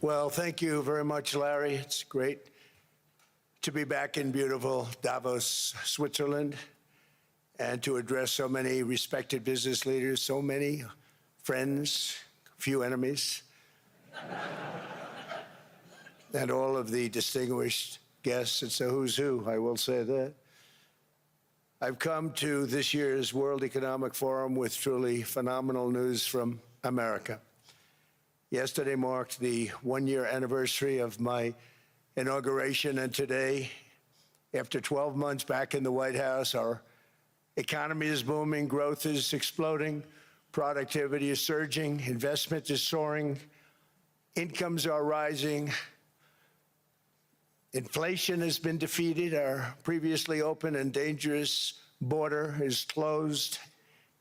Well, thank you very much, Larry. It's great to be back in beautiful Davos, Switzerland, and to address so many respected business leaders, so many friends, few enemies, and all of the distinguished guests. It's a who's who, I will say that. I've come to this year's World Economic Forum with truly phenomenal news from America. Yesterday marked the one-year anniversary of my inauguration, and today, after 12 months back in the White House, our economy is booming, growth is exploding, productivity is surging, investment is soaring, incomes are rising, inflation has been defeated, our previously open and dangerous border is closed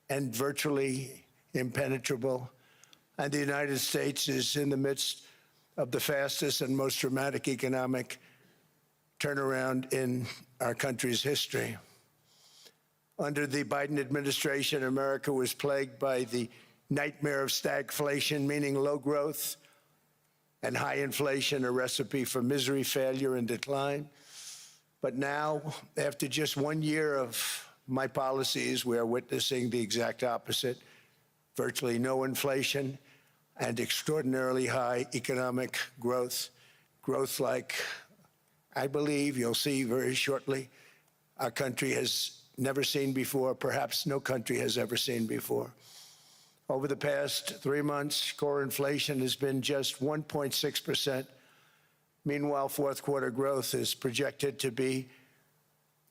and virtually impenetrable, and the United States is in the midst of the fastest and most dramatic economic turnaround in our country's history. Under the Biden administration, America was plagued by the nightmare of stagflation, meaning low growth and high inflation, a recipe for misery, failure, and decline. But now, after just 1 year of my policies, we are witnessing the exact opposite: virtually no inflation and extraordinarily high economic growth. Growth like, I believe, you'll see very shortly, our country has never seen before, perhaps no country has ever seen before. Over the past 3 months, core inflation has been just 1.6%. Meanwhile, fourth quarter growth is projected to be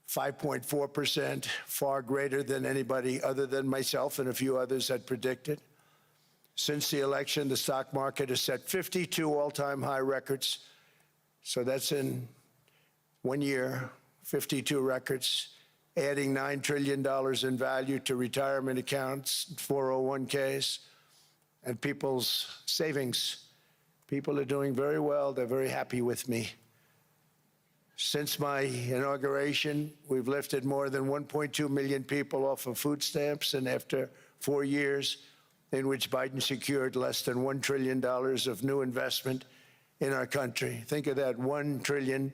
5.4%, far greater than anybody other than myself and a few others had predicted. Since the election, the stock market has set 52 all-time high records. So that's in 1 year, 52 records, adding $9 trillion in value to retirement accounts, 401ks, and people's savings. People are doing very well. They're very happy with me. Since my inauguration, we've lifted more than 1.2 million people off of food stamps, and after 4 years in which Biden secured less than $1 trillion of new investment in our country. Think of that, 1 trillion,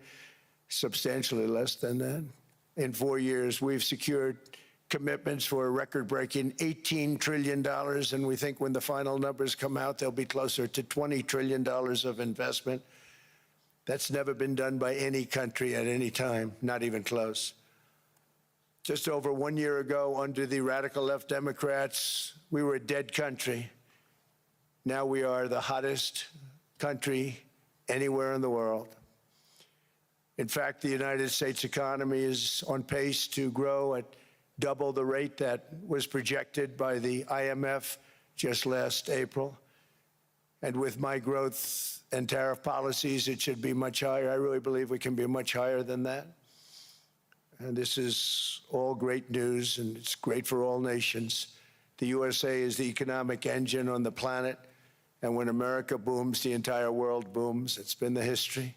substantially less than that. In 4 years, we've secured commitments for a record-breaking $18 trillion, and we think when the final numbers come out, they'll be closer to $20 trillion of investment. That's never been done by any country at any time, not even close. Just over 1 year ago, under the radical left Democrats, we were a dead country. Now we are the hottest country anywhere in the world. In fact, the United States economy is on pace to grow at double the rate that was projected by the IMF just last April. And with my growth and tariff policies, it should be much higher. I really believe we can be much higher than that. And this is all great news, and it's great for all nations. The USA is the economic engine on the planet, and when America booms, the entire world booms. It's been the history.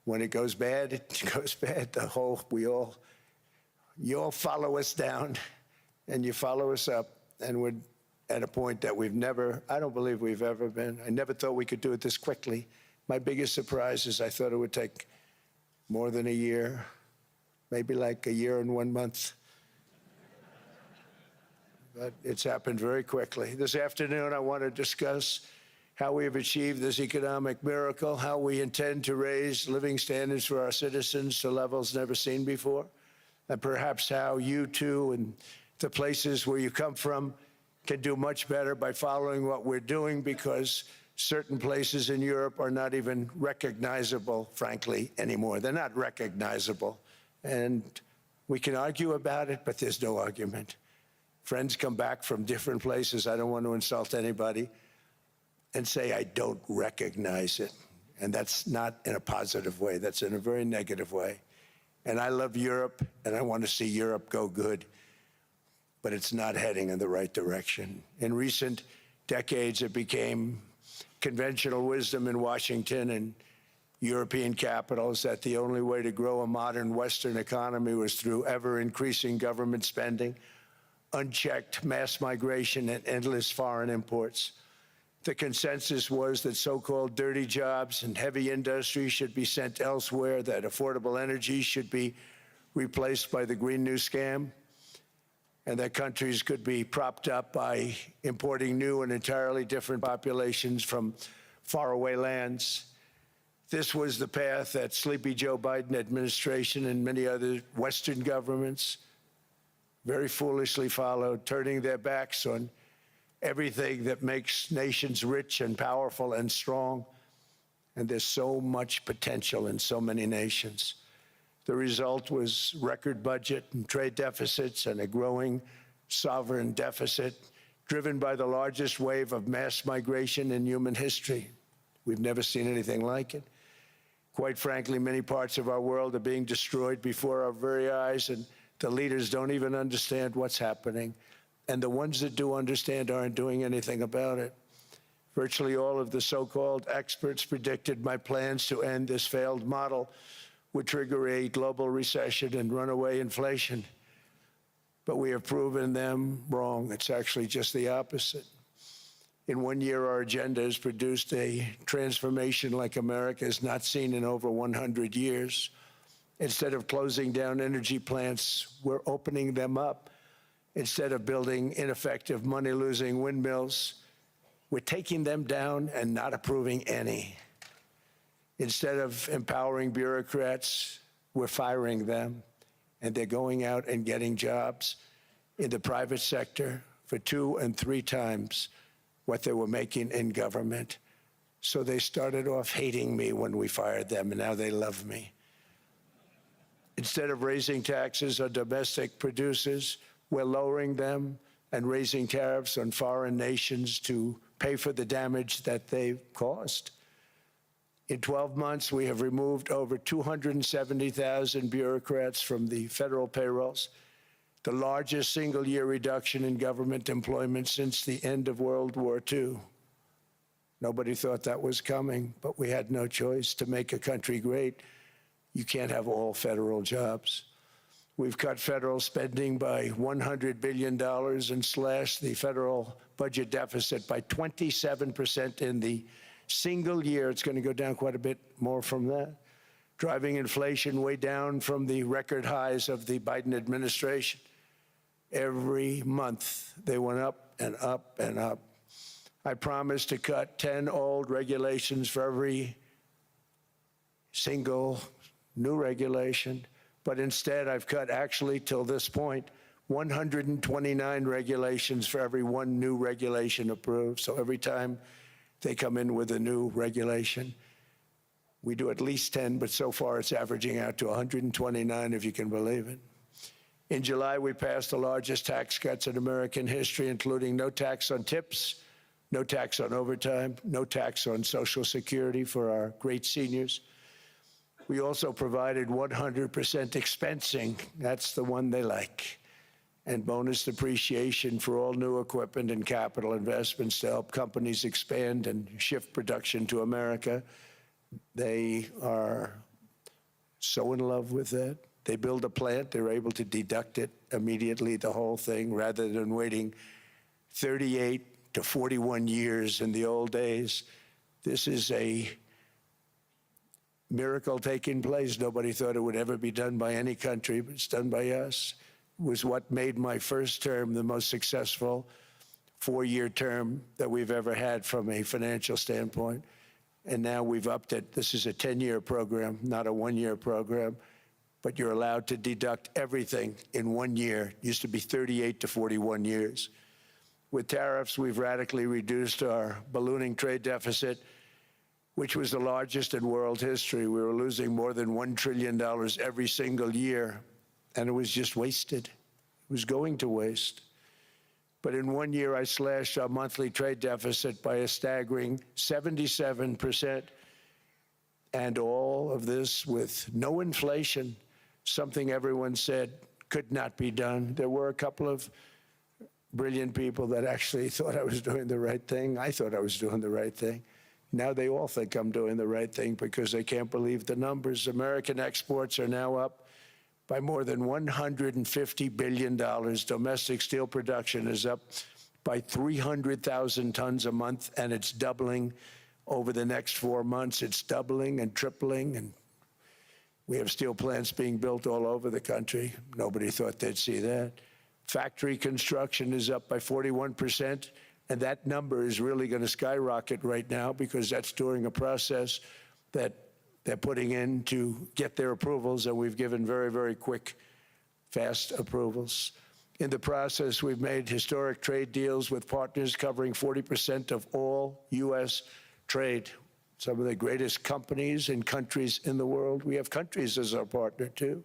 When it goes bad, it goes bad. You all follow us down, and you follow us up, and we're at a point that I don't believe we've ever been. I never thought we could do it this quickly. My biggest surprise is I thought it would take more than a year, maybe like a year and 1 month. But it's happened very quickly. This afternoon, I want to discuss how we have achieved this economic miracle, how we intend to raise living standards for our citizens to levels never seen before, and perhaps how you too and the places where you come from can do much better by following what we're doing, because certain places in Europe are not even recognizable, frankly, anymore. They're not recognizable. And we can argue about it, but there's no argument. Friends come back from different places. I don't want to insult anybody and say, I don't recognize it. And that's not in a positive way. That's in a very negative way. And I love Europe, and I want to see Europe go good, but it's not heading in the right direction. In recent decades, it became conventional wisdom in Washington and European capitals that the only way to grow a modern Western economy was through ever-increasing government spending, unchecked mass migration, and endless foreign imports. The consensus was that so-called dirty jobs and heavy industry should be sent elsewhere, that affordable energy should be replaced by the Green New Scam, and that countries could be propped up by importing new and entirely different populations from faraway lands. This was the path that Sleepy Joe Biden administration and many other Western governments very foolishly followed, turning their backs on everything that makes nations rich and powerful and strong. And there's so much potential in so many nations. The result was record budget and trade deficits and a growing sovereign deficit driven by the largest wave of mass migration in human history. We've never seen anything like it. Quite frankly, many parts of our world are being destroyed before our very eyes, and the leaders don't even understand what's happening. And the ones that do understand aren't doing anything about it. Virtually all of the so-called experts predicted my plans to end this failed model would trigger a global recession and runaway inflation. But we have proven them wrong. It's actually just the opposite. In 1 year, our agenda has produced a transformation like America has not seen in over 100 years. Instead of closing down energy plants, we're opening them up. Instead of building ineffective, money-losing windmills, we're taking them down and not approving any. Instead of empowering bureaucrats, we're firing them, and they're going out and getting jobs in the private sector for 2 and 3 times what they were making in government. So they started off hating me when we fired them, and now they love me. Instead of raising taxes on domestic producers, we're lowering them and raising tariffs on foreign nations to pay for the damage that they've caused. In 12 months, we have removed over 270,000 bureaucrats from the federal payrolls, the largest single-year reduction in government employment since the end of World War II. Nobody thought that was coming, but we had no choice. To make a country great, you can't have all federal jobs. We've cut federal spending by $100 billion and slashed the federal budget deficit by 27% in the single year. It's going to go down quite a bit more from that, driving inflation way down from the record highs of the Biden administration. Every month, they went up and up and up. I promised to cut 10 old regulations for every single new regulation, but instead I've cut, actually till this point, 129 regulations for every 1 new regulation approved. So every time they come in with a new regulation, we do at least 10, but so far it's averaging out to 129, if you can believe it. In July, we passed the largest tax cuts in American history, including no tax on tips, no tax on overtime, no tax on Social Security for our great seniors. We also provided 100% expensing, that's the one they like, and bonus depreciation for all new equipment and capital investments to help companies expand and shift production to America. They are so in love with that. They build a plant, they're able to deduct it immediately, the whole thing, rather than waiting 38 to 41 years in the old days. This is a miracle taking place. Nobody thought it would ever be done by any country, but it's done by us. It was what made my first term the most successful 4-year term that we've ever had from a financial standpoint. And now we've upped it. This is a 10-year program, not a 1-year program. But you're allowed to deduct everything in 1 year. It used to be 38 to 41 years. With tariffs, we've radically reduced our ballooning trade deficit, which was the largest in world history. We were losing more than $1 trillion every single year, and it was just wasted. It was going to waste. But in 1 year, I slashed our monthly trade deficit by a staggering 77%, and all of this with no inflation, something everyone said could not be done. There were a couple of brilliant people that actually thought I was doing the right thing. I thought I was doing the right thing. Now they all think I'm doing the right thing because they can't believe the numbers. American exports are now up by more than $150 billion. Domestic steel production is up by 300,000 tons a month, and it's doubling over the next 4 months. It's doubling and tripling, and we have steel plants being built all over the country. Nobody thought they'd see that. Factory construction is up by 41%, and that number is really going to skyrocket right now because that's during a process that they're putting in to get their approvals, and we've given very, very quick, fast approvals. In the process, we've made historic trade deals with partners covering 40% of all U.S. trade. Some of the greatest companies and countries in the world. We have countries as our partner, too.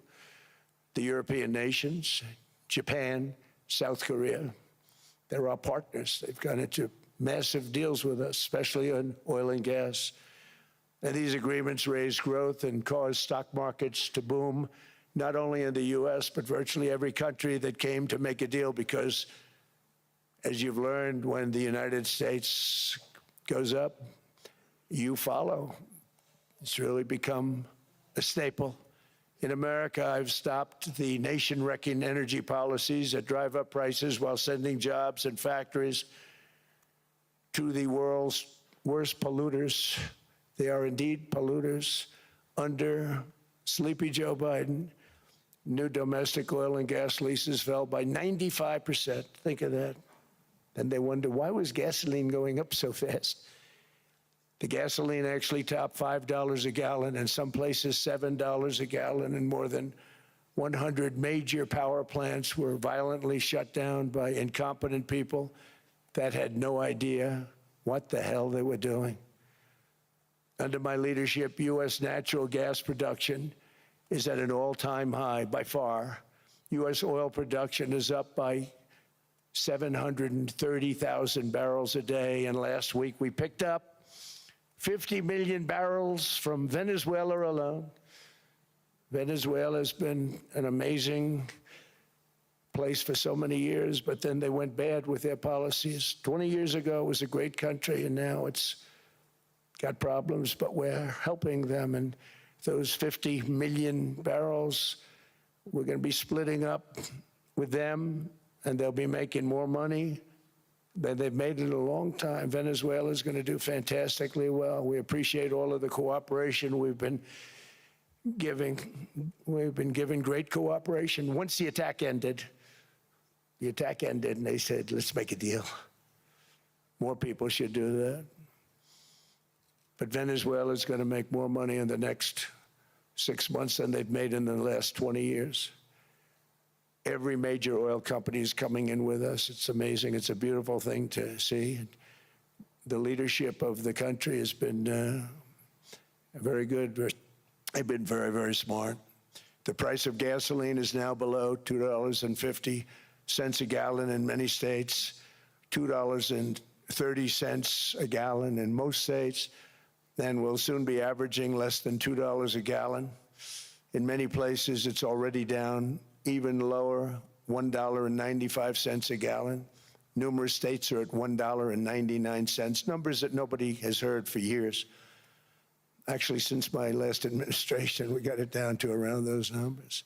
The European nations, Japan, South Korea. They're our partners. They've gone into massive deals with us, especially on oil and gas. And these agreements raise growth and cause stock markets to boom, not only in the U.S., but virtually every country that came to make a deal, because, as you've learned, when the United States goes up, you follow. It's really become a staple. In America, I've stopped the nation-wrecking energy policies that drive up prices while sending jobs and factories to the world's worst polluters. They are indeed polluters. Under Sleepy Joe Biden, new domestic oil and gas leases fell by 95%. Think of that. Then they wonder, why was gasoline going up so fast? The gasoline actually topped $5 a gallon, and some places $7 a gallon, and more than 100 major power plants were violently shut down by incompetent people that had no idea what the hell they were doing. Under my leadership, U.S. natural gas production is at an all-time high by far. U.S. oil production is up by 730,000 barrels a day, and last week we picked up 50 million barrels from Venezuela alone. Venezuela has been an amazing place for so many years, but then they went bad with their policies. 20 years ago, it was a great country, and now it's got problems, but we're helping them. And those 50 million barrels, we're going to be splitting up with them, and they'll be making more money than they've made in a long time. Venezuela is going to do fantastically well. We appreciate all of the cooperation we've been giving. We've been giving great cooperation. Once the attack ended, and they said, let's make a deal. More people should do that. But Venezuela is going to make more money in the next 6 months than they've made in the last 20 years. Every major oil company is coming in with us. It's amazing. It's a beautiful thing to see. The leadership of the country has been very good. They've been very, very smart. The price of gasoline is now below $2.50 a gallon in many states, $2.30 a gallon in most states, and will soon be averaging less than $2 a gallon. In many places, it's already down even lower, $1.95 a gallon. Numerous states are at $1.99, numbers that nobody has heard for years. Actually, since my last administration, we got it down to around those numbers.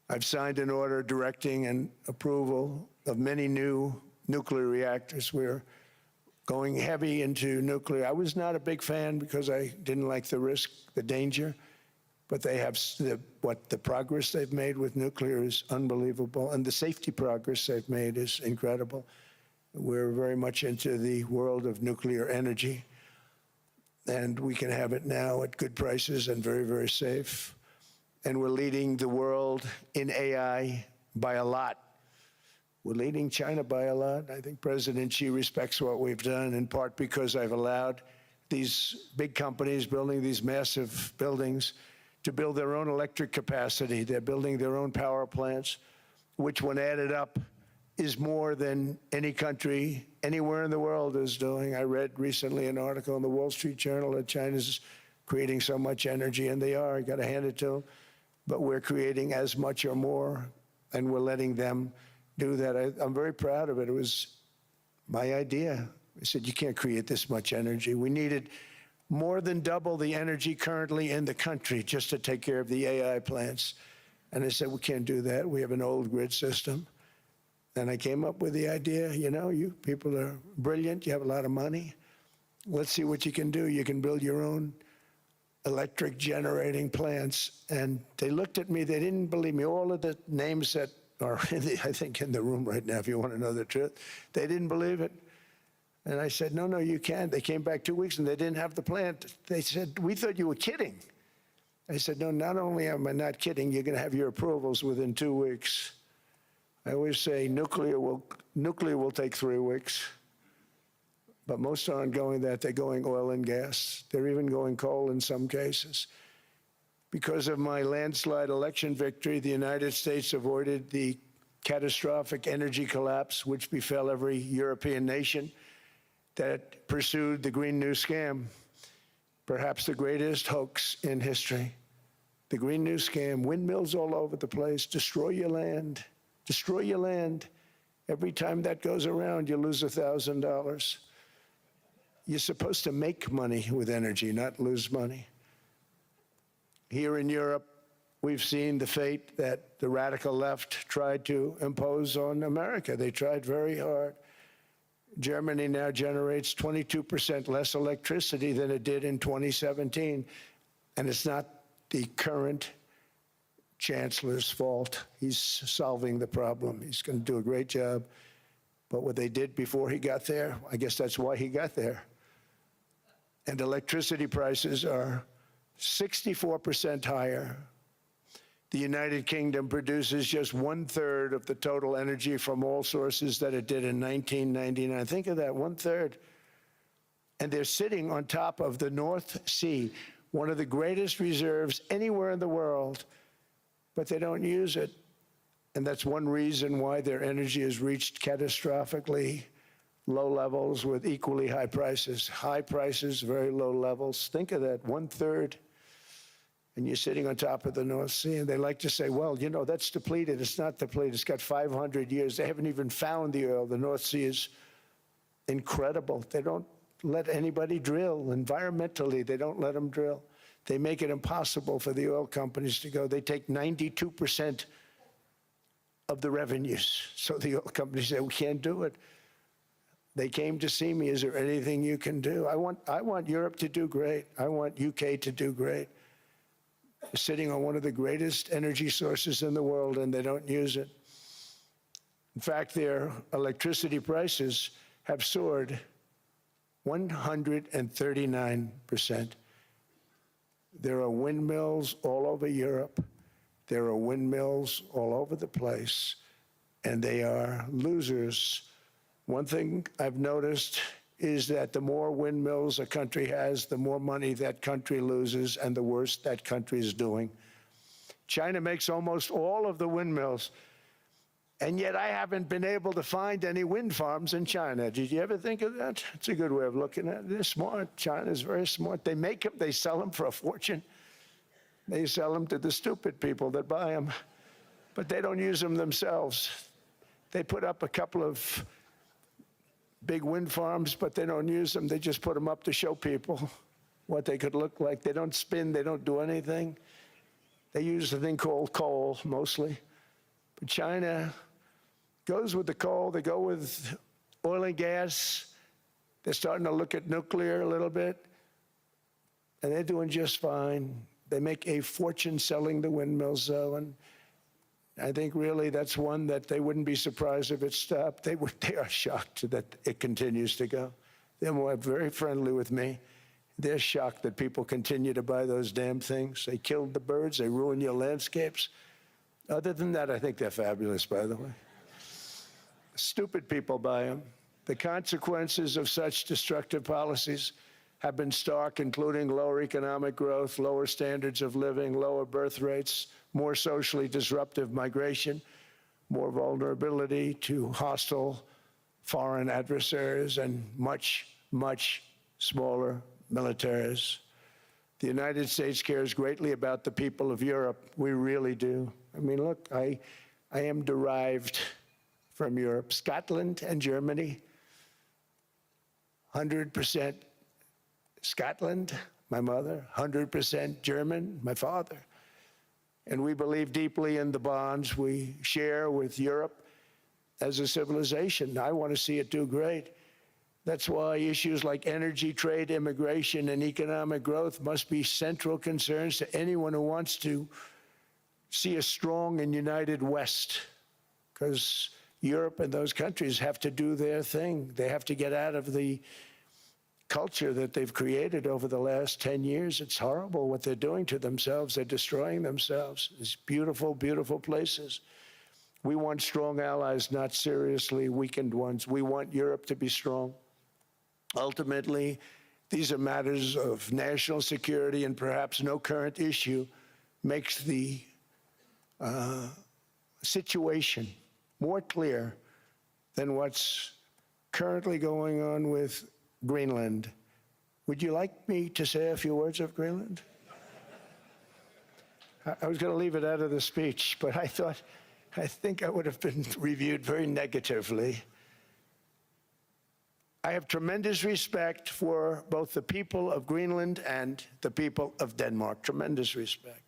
I've signed an order directing an approval of many new nuclear reactors. We're going heavy into nuclear. I was not a big fan because I didn't like the risk, the danger. But they have the progress they've made with nuclear is unbelievable, and the safety progress they've made is incredible. We're very much into the world of nuclear energy, and we can have it now at good prices and very, very safe. And we're leading the world in AI by a lot. We're leading China by a lot. I think President Xi respects what we've done, in part because I've allowed these big companies building these massive buildings to build their own electric capacity. They're building their own power plants, which, when added up, is more than any country anywhere in the world is doing. I read recently an article in the Wall Street Journal that China's creating so much energy, and they are. I got to hand it to them. But we're creating as much or more, and we're letting them do that. I'm very proud of it. It was my idea. I said, you can't create this much energy. We needed more than double the energy currently in the country just to take care of the AI plants. And I said, we can't do that. We have an old grid system. And I came up with the idea, you know, you people are brilliant, you have a lot of money. Let's see what you can do. You can build your own electric generating plants. And they looked at me, they didn't believe me. All of the names that are, I think, in the room right now, if you want to know the truth, they didn't believe it. And I said, no, you can't. They came back 2 weeks and they didn't have the plant. They said, we thought you were kidding. I said, no, not only am I not kidding, you're going to have your approvals within 2 weeks. I always say nuclear will take 3 weeks, but most aren't going that. They're going oil and gas. They're even going coal in some cases. Because of my landslide election victory, the United States avoided the catastrophic energy collapse which befell every European nation that pursued the Green New Scam, perhaps the greatest hoax in history. The Green New Scam, windmills all over the place, destroy your land. Destroy your land. Every time that goes around, you lose $1,000. You're supposed to make money with energy, not lose money. Here in Europe, we've seen the fate that the radical left tried to impose on America. They tried very hard. Germany now generates 22% less electricity than it did in 2017, and it's not the current chancellor's fault. He's solving the problem. He's going to do a great job. But what they did before he got there, I guess that's why he got there. And electricity prices are 64% higher. The United Kingdom produces just 1/3 of the total energy from all sources that it did in 1999. Think of that, 1/3. And they're sitting on top of the North Sea, one of the greatest reserves anywhere in the world, but they don't use it. And that's one reason why their energy has reached catastrophically low levels with equally high prices. High prices, very low levels. Think of that, 1/3. And you're sitting on top of the North Sea. And they like to say, well, you know, that's depleted. It's not depleted. It's got 500 years. They haven't even found the oil. The North Sea is incredible. They don't let anybody drill. Environmentally, they don't let them drill. They make it impossible for the oil companies to go. They take 92% of the revenues. So the oil companies say, we can't do it. They came to see me. Is there anything you can do? I want Europe to do great. I want UK to do great. They're sitting on one of the greatest energy sources in the world, and they don't use it. In fact, their electricity prices have soared 139%. There are windmills all over Europe. There are windmills all over the place, and they are losers. One thing I've noticed is that the more windmills a country has, the more money that country loses, and the worse that country is doing. China makes almost all of the windmills, and yet I haven't been able to find any wind farms in China. Did you ever think of that? It's a good way of looking at it. They're smart. China's very smart. They make them, they sell them for a fortune. They sell them to the stupid people that buy them, but they don't use them themselves. They put up a couple of big wind farms, but they don't use them. They just put them up to show people what they could look like. They don't spin, they don't do anything. They use a thing called coal, mostly. But China goes with the coal, they go with oil and gas. They're starting to look at nuclear a little bit, and they're doing just fine. They make a fortune selling the windmills, though, and I think really that's one that they wouldn't be surprised if it stopped. They are shocked that it continues to go. They're very friendly with me. They're shocked that people continue to buy those damn things. They killed the birds. They ruin your landscapes. Other than that, I think they're fabulous, by the way. Stupid people buy them. The consequences of such destructive policies have been stark, including lower economic growth, lower standards of living, lower birth rates, more socially disruptive migration, more vulnerability to hostile foreign adversaries, and much, much smaller militaries. The United States cares greatly about the people of Europe. We really do. I mean, look, I am derived from Europe. Scotland and Germany, 100% Scotland, my mother, 100% German, my father. And we believe deeply in the bonds we share with Europe. as a civilization. I want to see it do great. That's why issues like energy, trade, immigration, and economic growth must be central concerns to anyone who wants to see a strong and united West, because Europe and those countries have to do their thing. They have to get out of the culture that they've created over the last 10 years. It's horrible what they're doing to themselves. They're destroying themselves. It's beautiful, beautiful places. We want strong allies, not seriously weakened ones. We want Europe to be strong. Ultimately, these are matters of national security, and perhaps no current issue makes the situation more clear than what's currently going on with Greenland. Would you like me to say a few words of Greenland? I was going to leave it out of the speech, but I think I would have been reviewed very negatively. I have tremendous respect for both the people of Greenland and the people of Denmark, tremendous respect.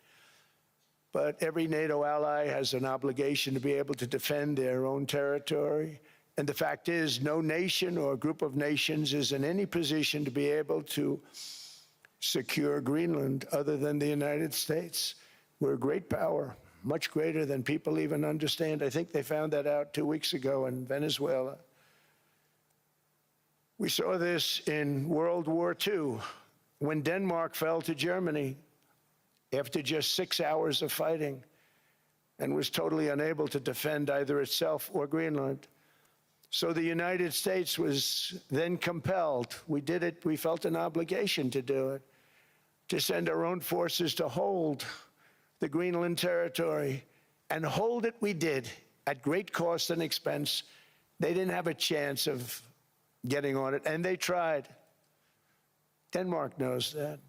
But every NATO ally has an obligation to be able to defend their own territory. And the fact is, no nation or group of nations is in any position to be able to secure Greenland other than the United States. We're a great power, much greater than people even understand. I think they found that out 2 weeks ago in Venezuela. We saw this in World War II, when Denmark fell to Germany after just 6 hours of fighting and was totally unable to defend either itself or Greenland. So the United States was then compelled, we did it, we felt an obligation to do it, to send our own forces to hold the Greenland territory, and hold it we did at great cost and expense. They didn't have a chance of getting on it, and they tried. Denmark knows that.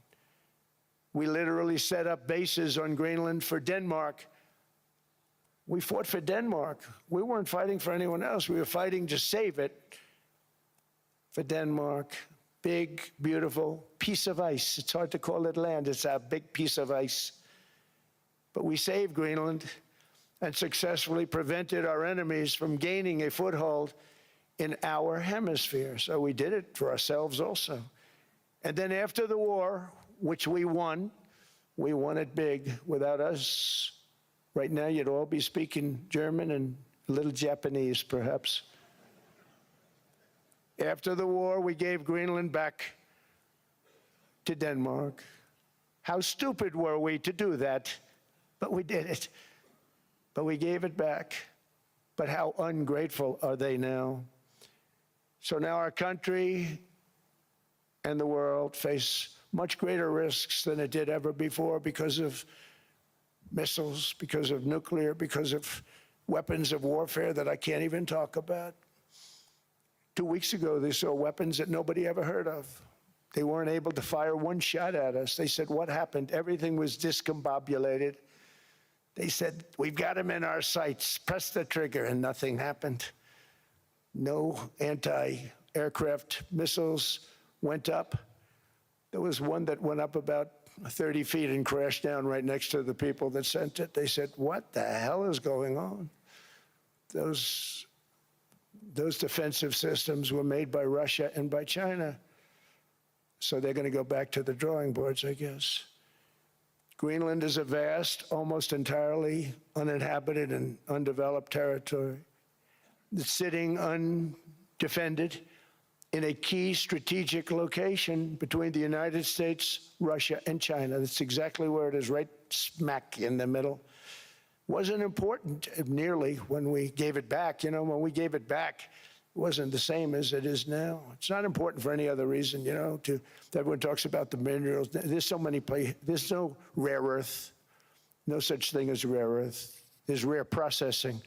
We literally set up bases on Greenland for Denmark. We fought for Denmark. We weren't fighting for anyone else. We were fighting to save it for Denmark. Big, beautiful piece of ice. It's hard to call it land. It's a big piece of ice. But we saved Greenland and successfully prevented our enemies from gaining a foothold in our hemisphere. So we did it for ourselves also. And then after the war, which we won it big. Without us, right now you'd all be speaking German and a little Japanese, perhaps. After the war, we gave Greenland back to Denmark. How stupid were we to do that? But we did it. But we gave it back. But how ungrateful are they now? So now our country and the world face much greater risks than it did ever before because of missiles, because of nuclear, because of weapons of warfare that I can't even talk about. 2 weeks ago, they saw weapons that nobody ever heard of. They weren't able to fire one shot at us. They said, what happened? Everything was discombobulated. They said, we've got them in our sights. Press the trigger, and nothing happened. No anti-aircraft missiles went up. There was one that went up about 30 feet and crashed down right next to the people that sent it. They said, what the hell is going on? Those defensive systems were made by Russia and by China. So they're going to go back to the drawing boards, I guess. Greenland is a vast, almost entirely uninhabited and undeveloped territory that's sitting undefended in a key strategic location between the United States, Russia, and China. That's exactly where it is, right smack in the middle. Wasn't important nearly when we gave it back. You know, when we gave it back, it wasn't the same as it is now. It's not important for any other reason, you know, everyone talks about the minerals. There's so many places, there's no rare earth, no such thing as rare earth. There's rare processing,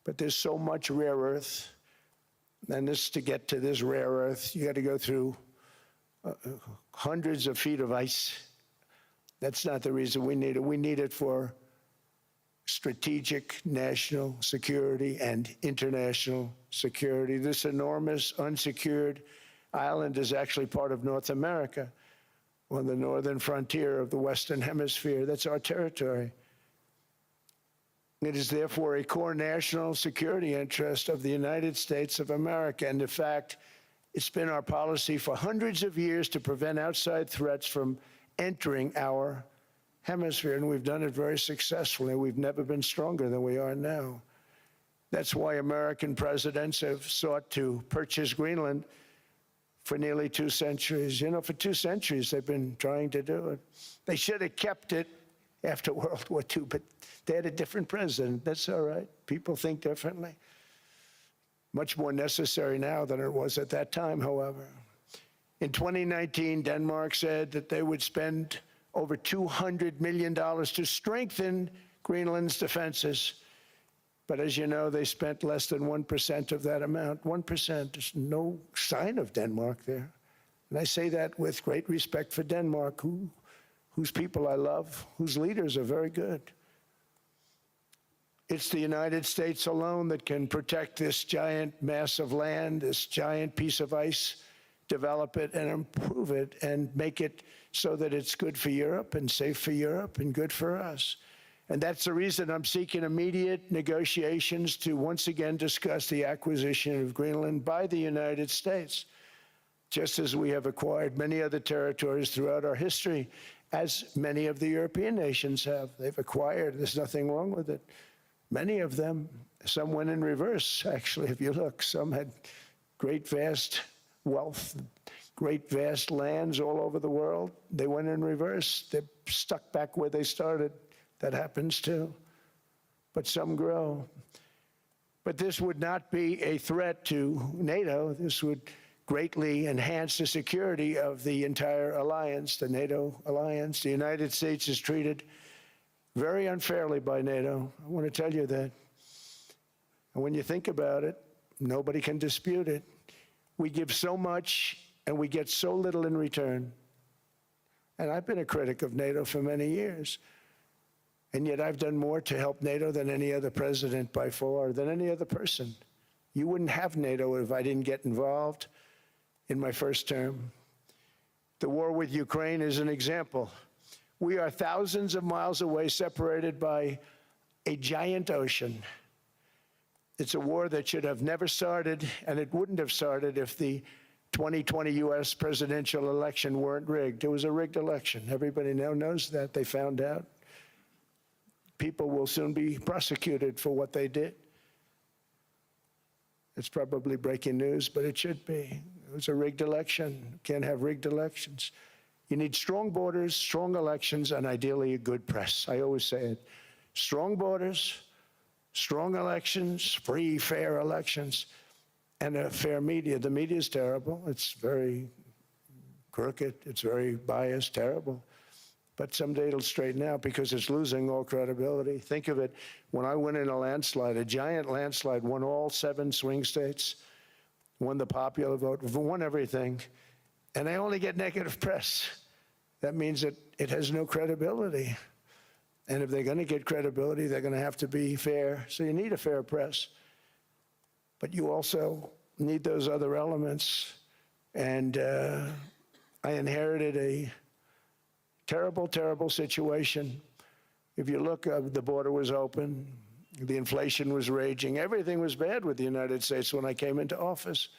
but there's so much rare earth. And to get to this rare earth, you got to go through hundreds of feet of ice. That's not the reason we need it. We need it for strategic national security and international security. This enormous unsecured island is actually part of North America, on the northern frontier of the Western Hemisphere. That's our territory. It is therefore a core national security interest of the United States of America. And in fact, it's been our policy for hundreds of years to prevent outside threats from entering our hemisphere, and we've done it very successfully. We've never been stronger than we are now. That's why American presidents have sought to purchase Greenland for nearly 2 centuries. You know, for 2 centuries they've been trying to do it. They should have kept it after World War II, but they had a different president. That's all right. People think differently. Much more necessary now than it was at that time, however. In 2019, Denmark said that they would spend over $200 million to strengthen Greenland's defenses. But as you know, they spent less than 1% of that amount. 1%. There's no sign of Denmark there. And I say that with great respect for Denmark, whose people I love, whose leaders are very good. It's the United States alone that can protect this giant mass of land, this giant piece of ice, develop it and improve it and make it so that it's good for Europe and safe for Europe and good for us. And that's the reason I'm seeking immediate negotiations to once again discuss the acquisition of Greenland by the United States, just as we have acquired many other territories throughout our history, as many of the European nations have. They've acquired, there's nothing wrong with it. Many of them, some went in reverse, actually, if you look. Some had great, vast wealth, great, vast lands all over the world. They went in reverse. They're stuck back where they started. That happens too. But some grow. But this would not be a threat to NATO. This would greatly enhance the security of the entire alliance, the NATO alliance. The United States is treated very unfairly by NATO. I want to tell you that. And when you think about it, nobody can dispute it. We give so much and we get so little in return. And I've been a critic of NATO for many years. And yet I've done more to help NATO than any other president by far, than any other person. You wouldn't have NATO if I didn't get involved in my first term. The war with Ukraine is an example. We are thousands of miles away, separated by a giant ocean. It's a war that should have never started, and it wouldn't have started if the 2020 US presidential election weren't rigged. It was a rigged election. Everybody now knows that. They found out. People will soon be prosecuted for what they did. It's probably breaking news, but it should be. It was a rigged election. You can't have rigged elections. You need strong borders, strong elections, and ideally a good press. I always say it. Strong borders, strong elections, free, fair elections, and a fair media. The media is terrible. It's very crooked. It's very biased, terrible. But someday it'll straighten out because it's losing all credibility. Think of it, when I went in a landslide, a giant landslide, won all 7 swing states, won the popular vote, won everything, and I only get negative press. That means that it has no credibility. And if they're going to get credibility, they're going to have to be fair. So you need a fair press. But you also need those other elements. And I inherited a terrible, terrible situation. If you look, the border was open. The inflation was raging. Everything was bad with the United States when I came into office.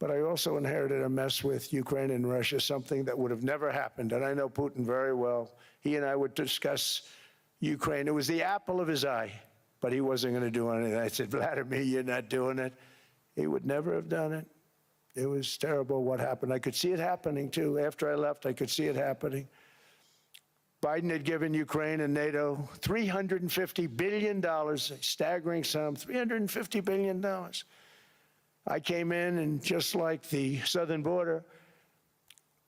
But I also inherited a mess with Ukraine and Russia, something that would have never happened. And I know Putin very well. He and I would discuss Ukraine. It was the apple of his eye, but he wasn't going to do anything. I said, Vladimir, you're not doing it. He would never have done it. It was terrible what happened. I could see it happening, too. After I left, I could see it happening. Biden had given Ukraine and NATO $350 billion, a staggering sum, $350 billion. I came in, and just like the southern border,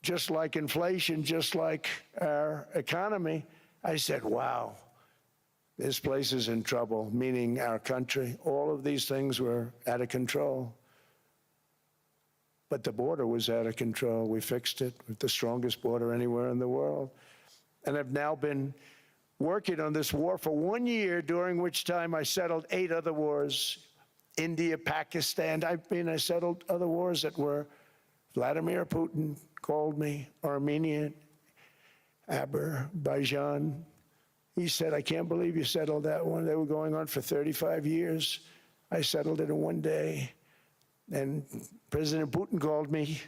just like inflation, just like our economy, I said, wow, this place is in trouble, meaning our country. All of these things were out of control. But the border was out of control. We fixed it with the strongest border anywhere in the world. And I've now been working on this war for 1 year, during which time I settled 8 other wars. India, Pakistan, I settled other wars that were Vladimir Putin called me, Armenia, Azerbaijan, He said, I can't believe you settled that one. They were going on for 35 years. I settled it in one day. And President Putin called me.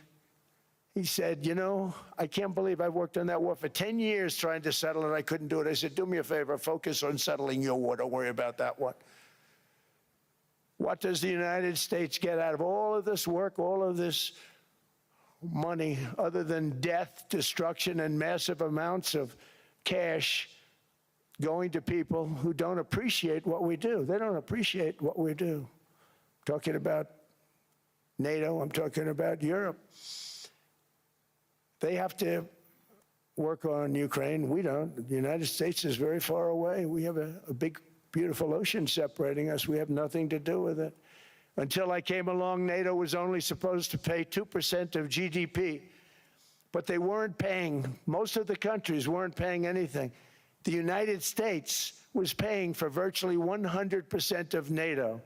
He said, you know, I can't believe I worked on that war for 10 years trying to settle it. I couldn't do it. I said, do me a favor, focus on settling your war. Don't worry about that one. What does the United States get out of all of this work, all of this money, other than death, destruction, and massive amounts of cash going to people who don't appreciate what we do? They don't appreciate what we do. I'm talking about NATO, I'm talking about Europe. They have to work on Ukraine. We don't. The United States is very far away. We have a big, beautiful ocean separating us. We have nothing to do with it. Until I came along, NATO was only supposed to pay 2% of GDP, but they weren't paying. Most of the countries weren't paying anything. The United States was paying for virtually 100% of NATO.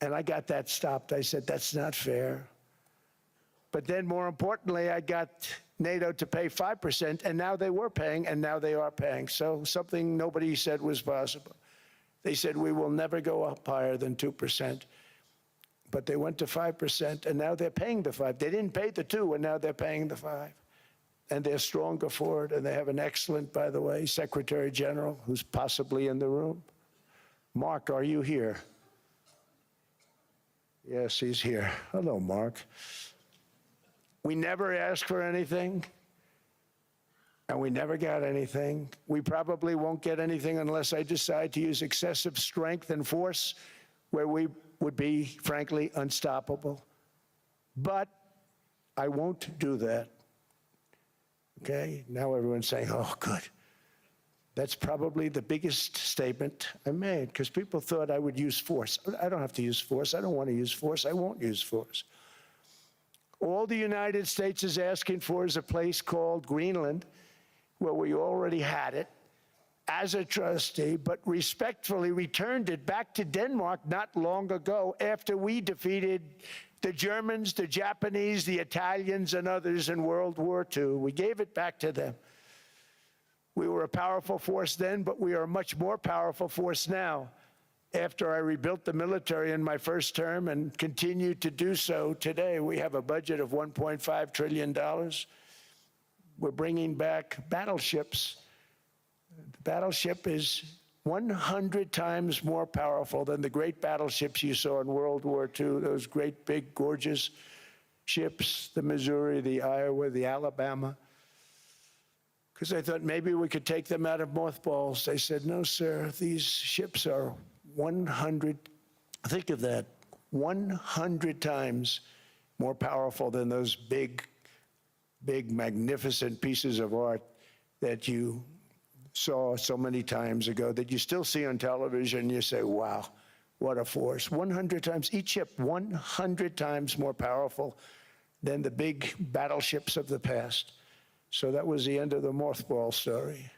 And I got that stopped. I said, that's not fair. But then, more importantly, I got NATO to pay 5%, and now they were paying, and now they are paying. So something nobody said was possible. They said, we will never go up higher than 2%. But they went to 5%, and now they're paying the 5. They didn't pay the 2, and now they're paying the 5. And they're stronger for it, and they have an excellent, by the way, Secretary General, who's possibly in the room. Mark, are you here? Yes, he's here. Hello, Mark. We never asked for anything, and we never got anything. We probably won't get anything unless I decide to use excessive strength and force, where we would be, frankly, unstoppable. But I won't do that. Okay? Now everyone's saying, oh, good. That's probably the biggest statement I made, because people thought I would use force. I don't have to use force. I don't want to use force. I won't use force. All the United States is asking for is a place called Greenland, where we already had it as a trustee, but respectfully returned it back to Denmark not long ago after we defeated the Germans, the Japanese, the Italians, and others in World War II. We gave it back to them. We were a powerful force then, but we are a much more powerful force now. After I rebuilt the military in my first term and continue to do so today, we have a budget of $1.5 trillion. We're bringing back battleships. The battleship is 100 times more powerful than the great battleships you saw in World War II, those great, big, gorgeous ships, the Missouri, the Iowa, the Alabama. Because I thought maybe we could take them out of mothballs. They said, no, sir, these ships are 100, think of that, 100 times more powerful than those big, magnificent pieces of art that you saw so many times ago, that you still see on television. You say, wow, what a force. 100 times, each ship 100 times more powerful than the big battleships of the past. So that was the end of the mothball story.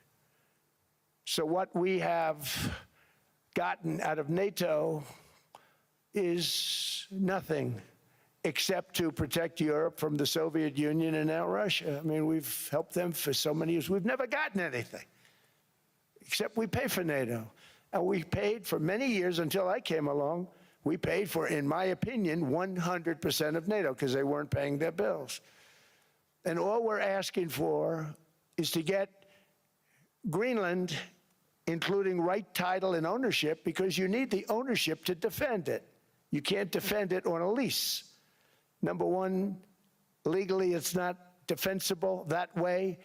So what we have gotten out of NATO is nothing except to protect Europe from the Soviet Union and now Russia. I mean, we've helped them for so many years. We've never gotten anything, except we pay for NATO. And we paid for many years until I came along. We paid for, in my opinion, 100% of NATO because they weren't paying their bills. And all we're asking for is to get Greenland, including right title and ownership, because you need the ownership to defend it. You can't defend it on a lease. Number one, legally it's not defensible that way,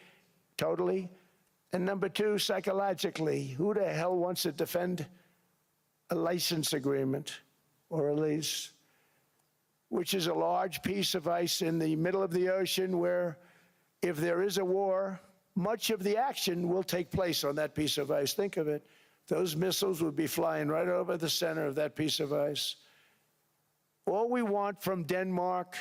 totally. And number two, psychologically, who the hell wants to defend a license agreement or a lease, which is a large piece of ice in the middle of the ocean where if there is a war, much of the action will take place on that piece of ice. Think of it. Those missiles would be flying right over the center of that piece of ice. All we want from Denmark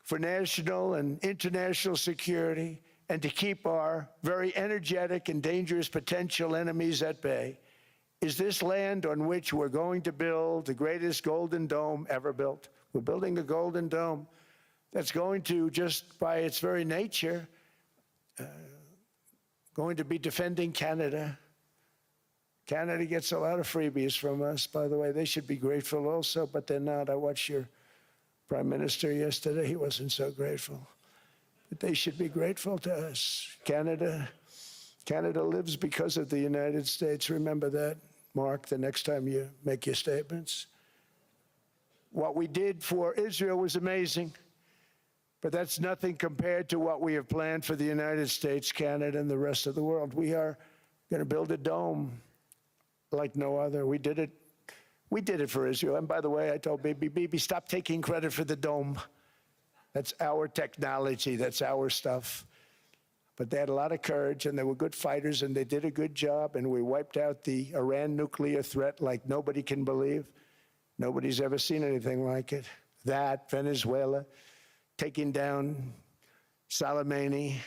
for national and international security and to keep our very energetic and dangerous potential enemies at bay is this land on which we're going to build the greatest golden dome ever built. We're building a golden dome that's going to, just by its very nature, going to be defending Canada. Canada gets a lot of freebies from us, by the way. They should be grateful also, but they're not. I watched your Prime Minister yesterday. He wasn't so grateful. But they should be grateful to us. Canada lives because of the United States. Remember that, Mark, the next time you make your statements. What we did for Israel was amazing, but that's nothing compared to what we have planned for the United States, Canada, and the rest of the world. We are going to build a dome like no other. We did it for Israel. And by the way, I told Bibi, stop taking credit for the dome. That's our technology. That's our stuff. But they had a lot of courage, and they were good fighters, and they did a good job, and we wiped out the Iran nuclear threat like nobody can believe. Nobody's ever seen anything like it. That, Venezuela, taking down Soleimani,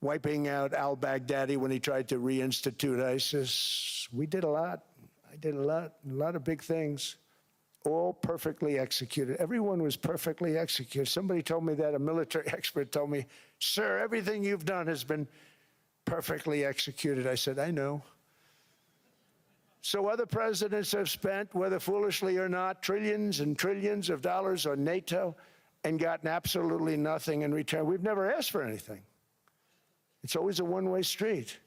wiping out al-Baghdadi when he tried to reinstitute ISIS. We did a lot. I did a lot of big things, all perfectly executed. Everyone was perfectly executed. Somebody told me that, a military expert told me, sir, everything you've done has been perfectly executed. I said, I know. So other presidents have spent, whether foolishly or not, trillions and trillions of dollars on NATO and gotten absolutely nothing in return. We've never asked for anything. It's always a one-way street.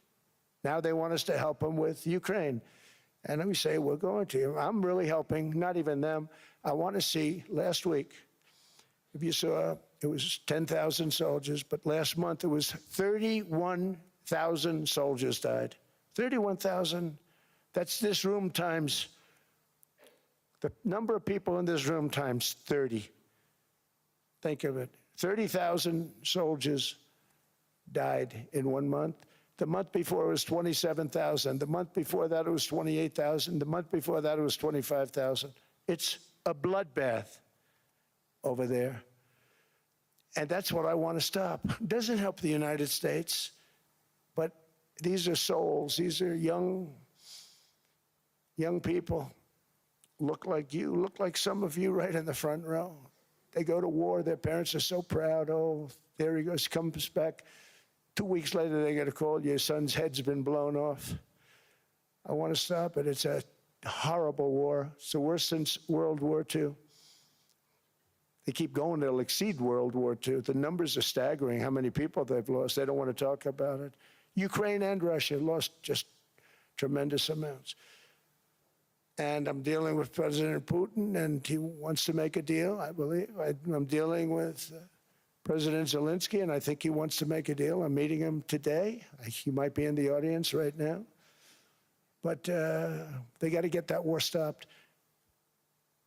Now they want us to help them with Ukraine. And we say, we're going to. I'm really helping, not even them. I want to see, last week, if you saw, it was 10,000 soldiers, but last month it was 31,000 soldiers died. 31,000. That's this room times, the number of people in this room times 30. Think of it. 30,000 soldiers died in 1 month. The month before it was 27,000. The month before that it was 28,000. The month before that it was 25,000. It's a bloodbath over there. And that's what I want to stop. It doesn't help the United States, but these are souls. These are young people. Look like you, look like some of you right in the front row. They go to war. Their parents are so proud. Oh, there he goes, comes back. 2 weeks later, they get a call, your son's head's been blown off. I want to stop it. It's a horrible war. It's the worst since World War II. They keep going, they'll exceed World War II. The numbers are staggering, how many people they've lost. They don't want to talk about it. Ukraine and Russia lost just tremendous amounts. And I'm dealing with President Putin, and he wants to make a deal, I believe. I'm dealing with President Zelensky, and I think he wants to make a deal. I'm meeting him today. He might be in the audience right now. But they got to get that war stopped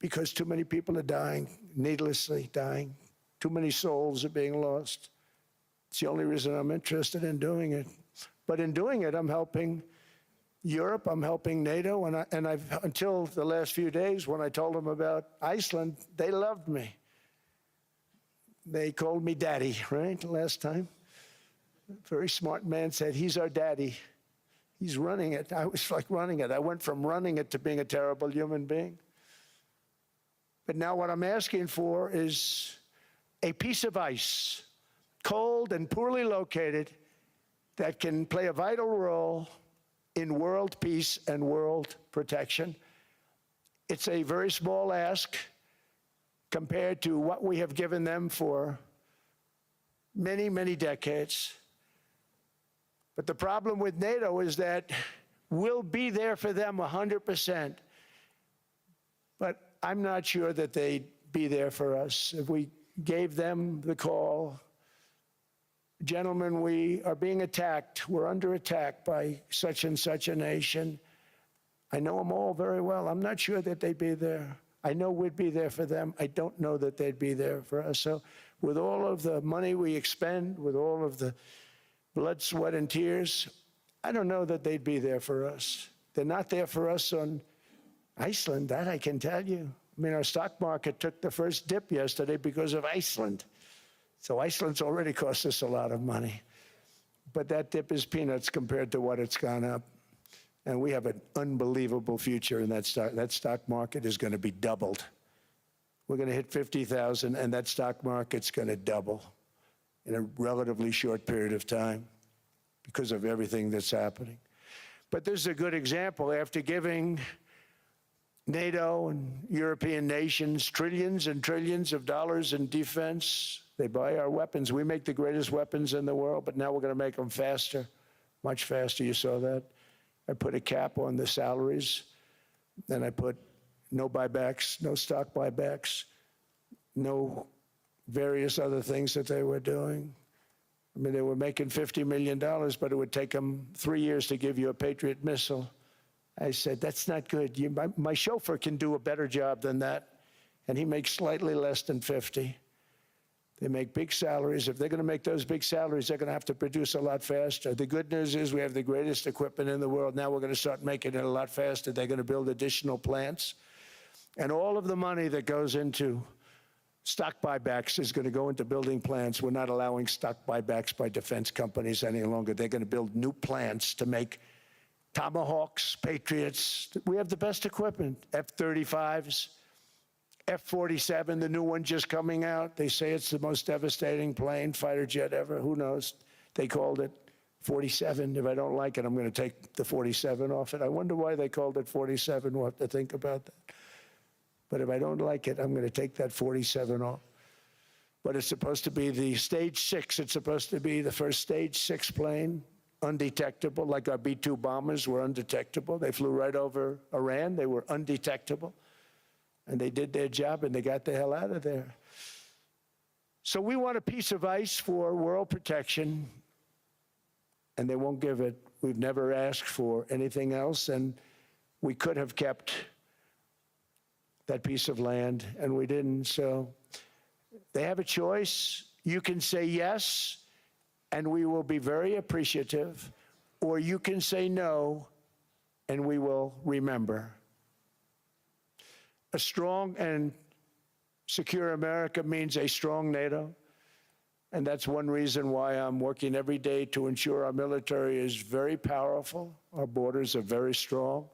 because too many people are dying, needlessly dying. Too many souls are being lost. It's the only reason I'm interested in doing it. But in doing it, I'm helping Europe, I'm helping NATO, and I've until the last few days when I told them about Iceland, they loved me. They called me daddy, right, last time. A very smart man said, he's our daddy. He's running it. I was like running it. I went from running it to being a terrible human being. But now what I'm asking for is a piece of ice, cold and poorly located, that can play a vital role in world peace and world protection. It's a very small ask compared to what we have given them for many, many decades. But the problem with NATO is that we'll be there for them 100%. But I'm not sure that they'd be there for us. If we gave them the call, gentlemen, we are being attacked. We're under attack by such and such a nation. I know them all very well. I'm not sure that they'd be there. I know we'd be there for them. I don't know that they'd be there for us. So with all of the money we expend, with all of the blood, sweat, and tears, I don't know that they'd be there for us. They're not there for us on Iceland, that I can tell you. I mean, our stock market took the first dip yesterday because of Iceland. So Iceland's already cost us a lot of money. But that dip is peanuts compared to what it's gone up. And we have an unbelievable future in that stock. That stock market is going to be doubled. We're going to hit 50,000, and that stock market's going to double in a relatively short period of time because of everything that's happening. But this is a good example. After giving NATO and European nations trillions and trillions of dollars in defense, they buy our weapons. We make the greatest weapons in the world, but now we're going to make them faster, much faster. You saw that. I put a cap on the salaries, then I put no buybacks, no stock buybacks, no various other things that they were doing. I mean, they were making $50 million, but it would take them 3 years to give you a Patriot missile. I said, that's not good. My chauffeur can do a better job than that, and he makes slightly less than 50. They make big salaries. If they're going to make those big salaries, they're going to have to produce a lot faster. The good news is we have the greatest equipment in the world. Now we're going to start making it a lot faster. They're going to build additional plants. And all of the money that goes into stock buybacks is going to go into building plants. We're not allowing stock buybacks by defense companies any longer. They're going to build new plants to make Tomahawks, Patriots. We have the best equipment, F-35s. F-47, the new one just coming out. They say it's the most devastating plane, fighter jet ever. Who knows? They called it 47. If I don't like it, I'm going to take the 47 off it. I wonder why they called it 47. We'll have to think about that. But if I don't like it, I'm going to take that 47 off. But it's supposed to be the stage 6. It's supposed to be the first stage 6 plane, undetectable, like our B-2 bombers were undetectable. They flew right over Iran. They were undetectable. And they did their job, and they got the hell out of there. So we want a piece of ice for world protection, and they won't give it. We've never asked for anything else, and we could have kept that piece of land, and we didn't. So they have a choice. You can say yes, and we will be very appreciative, or you can say no, and we will remember. A strong and secure America means a strong NATO, and that's one reason why I'm working every day to ensure our military is very powerful, our borders are very strong,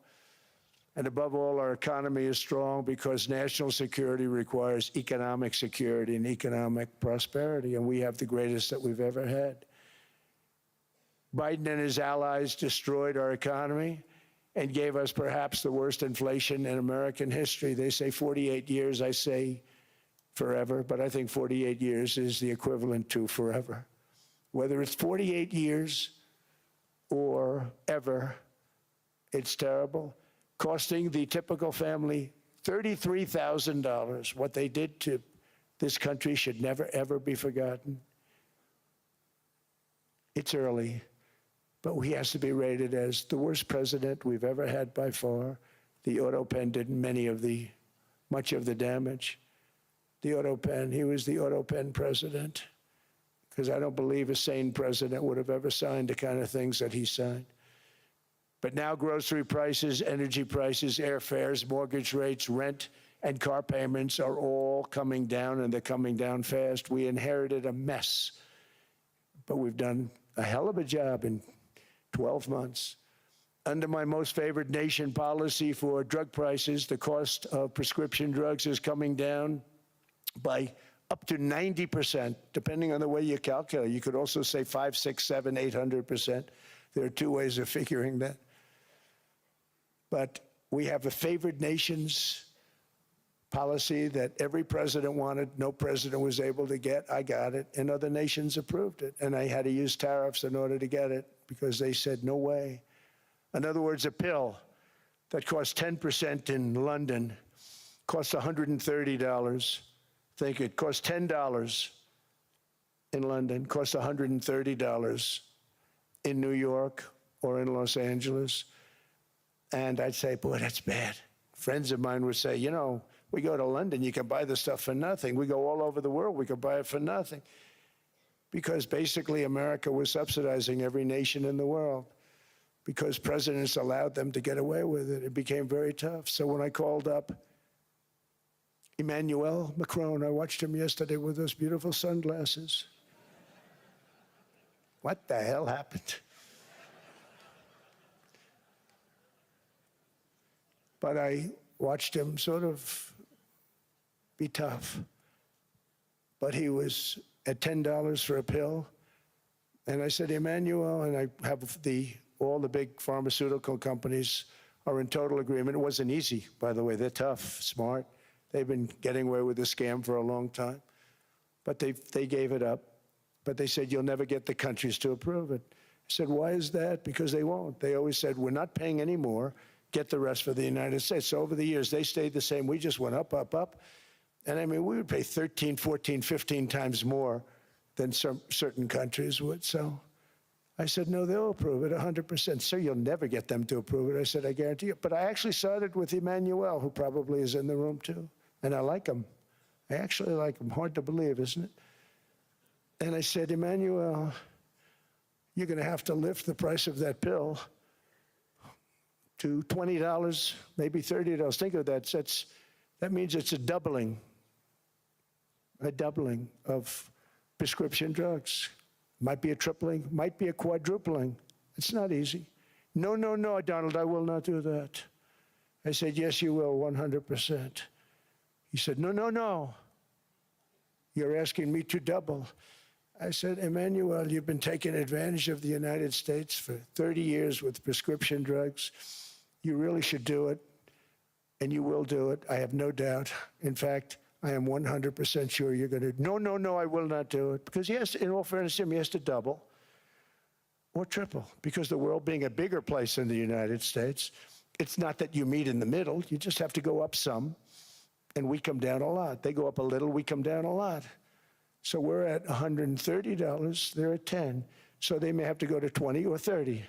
and above all, our economy is strong because national security requires economic security and economic prosperity, and we have the greatest that we've ever had. Biden and his allies destroyed our economy and gave us perhaps the worst inflation in American history. They say 48 years, I say forever, but I think 48 years is the equivalent to forever. Whether it's 48 years or ever, it's terrible, costing the typical family $33,000. What they did to this country should never, ever be forgotten. It's early, but he has to be rated as the worst president we've ever had by far. The auto pen did much of the damage. The auto pen, he was the auto pen president, because I don't believe a sane president would have ever signed the kind of things that he signed. But now grocery prices, energy prices, airfares, mortgage rates, rent, and car payments are all coming down, and they're coming down fast. We inherited a mess, but we've done a hell of a job in 12 months. Under my most favored nation policy for drug prices, the cost of prescription drugs is coming down by up to 90%, depending on the way you calculate. You could also say 5, 6, 7, 800%. There are two ways of figuring that. But we have a favored nations policy that every president wanted, no president was able to get. I got it, and other nations approved it. And I had to use tariffs in order to get it because they said, no way. In other words, a pill that costs 10% in London costs $130. Think it costs $10 in London, costs $130 in New York or in Los Angeles. And I'd say, boy, that's bad. Friends of mine would say, you know, we go to London, you can buy the stuff for nothing. We go all over the world, we can buy it for nothing. Because basically America was subsidizing every nation in the world because presidents allowed them to get away with it. It became very tough. So when I called up Emmanuel Macron, I watched him yesterday with those beautiful sunglasses. What the hell happened? But I watched him sort of be tough. But he was at $10 for a pill. And I said, Emmanuel, and I have all the big pharmaceutical companies are in total agreement. It wasn't easy, by the way. They're tough, smart. They've been getting away with the scam for a long time. But they gave it up. But they said, you'll never get the countries to approve it. I said, why is that? Because they won't. They always said, we're not paying any more. Get the rest for the United States. So over the years, they stayed the same. We just went up, up, up. And I mean, we would pay 13, 14, 15 times more than certain countries would. So I said, no, they'll approve it 100%. Sir, you'll never get them to approve it. I said, I guarantee you. But I actually started with Emmanuel, who probably is in the room too. And I like him. I actually like him. Hard to believe, isn't it? And I said, Emmanuel, you're going to have to lift the price of that pill to $20, maybe $30. Think of that. That means it's a doubling of prescription drugs. Might be a tripling, might be a quadrupling. It's not easy. No, no, no, Donald, I will not do that. I said, yes, you will, 100%. He said, no, no, no. You're asking me to double. I said, Emmanuel, you've been taking advantage of the United States for 30 years with prescription drugs. You really should do it, and you will do it. I have no doubt. In fact, I am 100% sure you're going to. No, no, no, I will not do it. Because he has to, in all fairness to him, he has to double or triple. Because the world being a bigger place than the United States, it's not that you meet in the middle. You just have to go up some, and we come down a lot. They go up a little, we come down a lot. So we're at $130, they're at 10. So they may have to go to 20 or 30.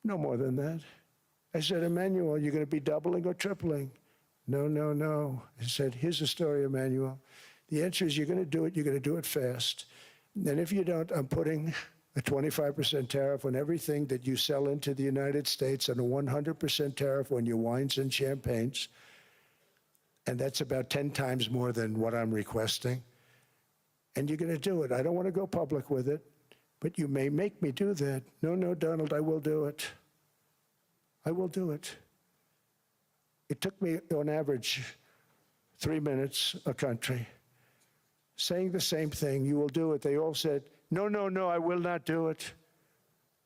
No more than that. I said, Emmanuel, you're going to be doubling or tripling? No, no, no. I said, here's the story, Emmanuel. The answer is you're going to do it. You're going to do it fast. And if you don't, I'm putting a 25% tariff on everything that you sell into the United States and a 100% tariff on your wines and champagnes. And that's about 10 times more than what I'm requesting. And you're going to do it. I don't want to go public with it, but you may make me do that. No, no, Donald, I will do it. I will do it. It took me, on average, 3 minutes a country, saying the same thing. You will do it. They all said, no, no, no, I will not do it.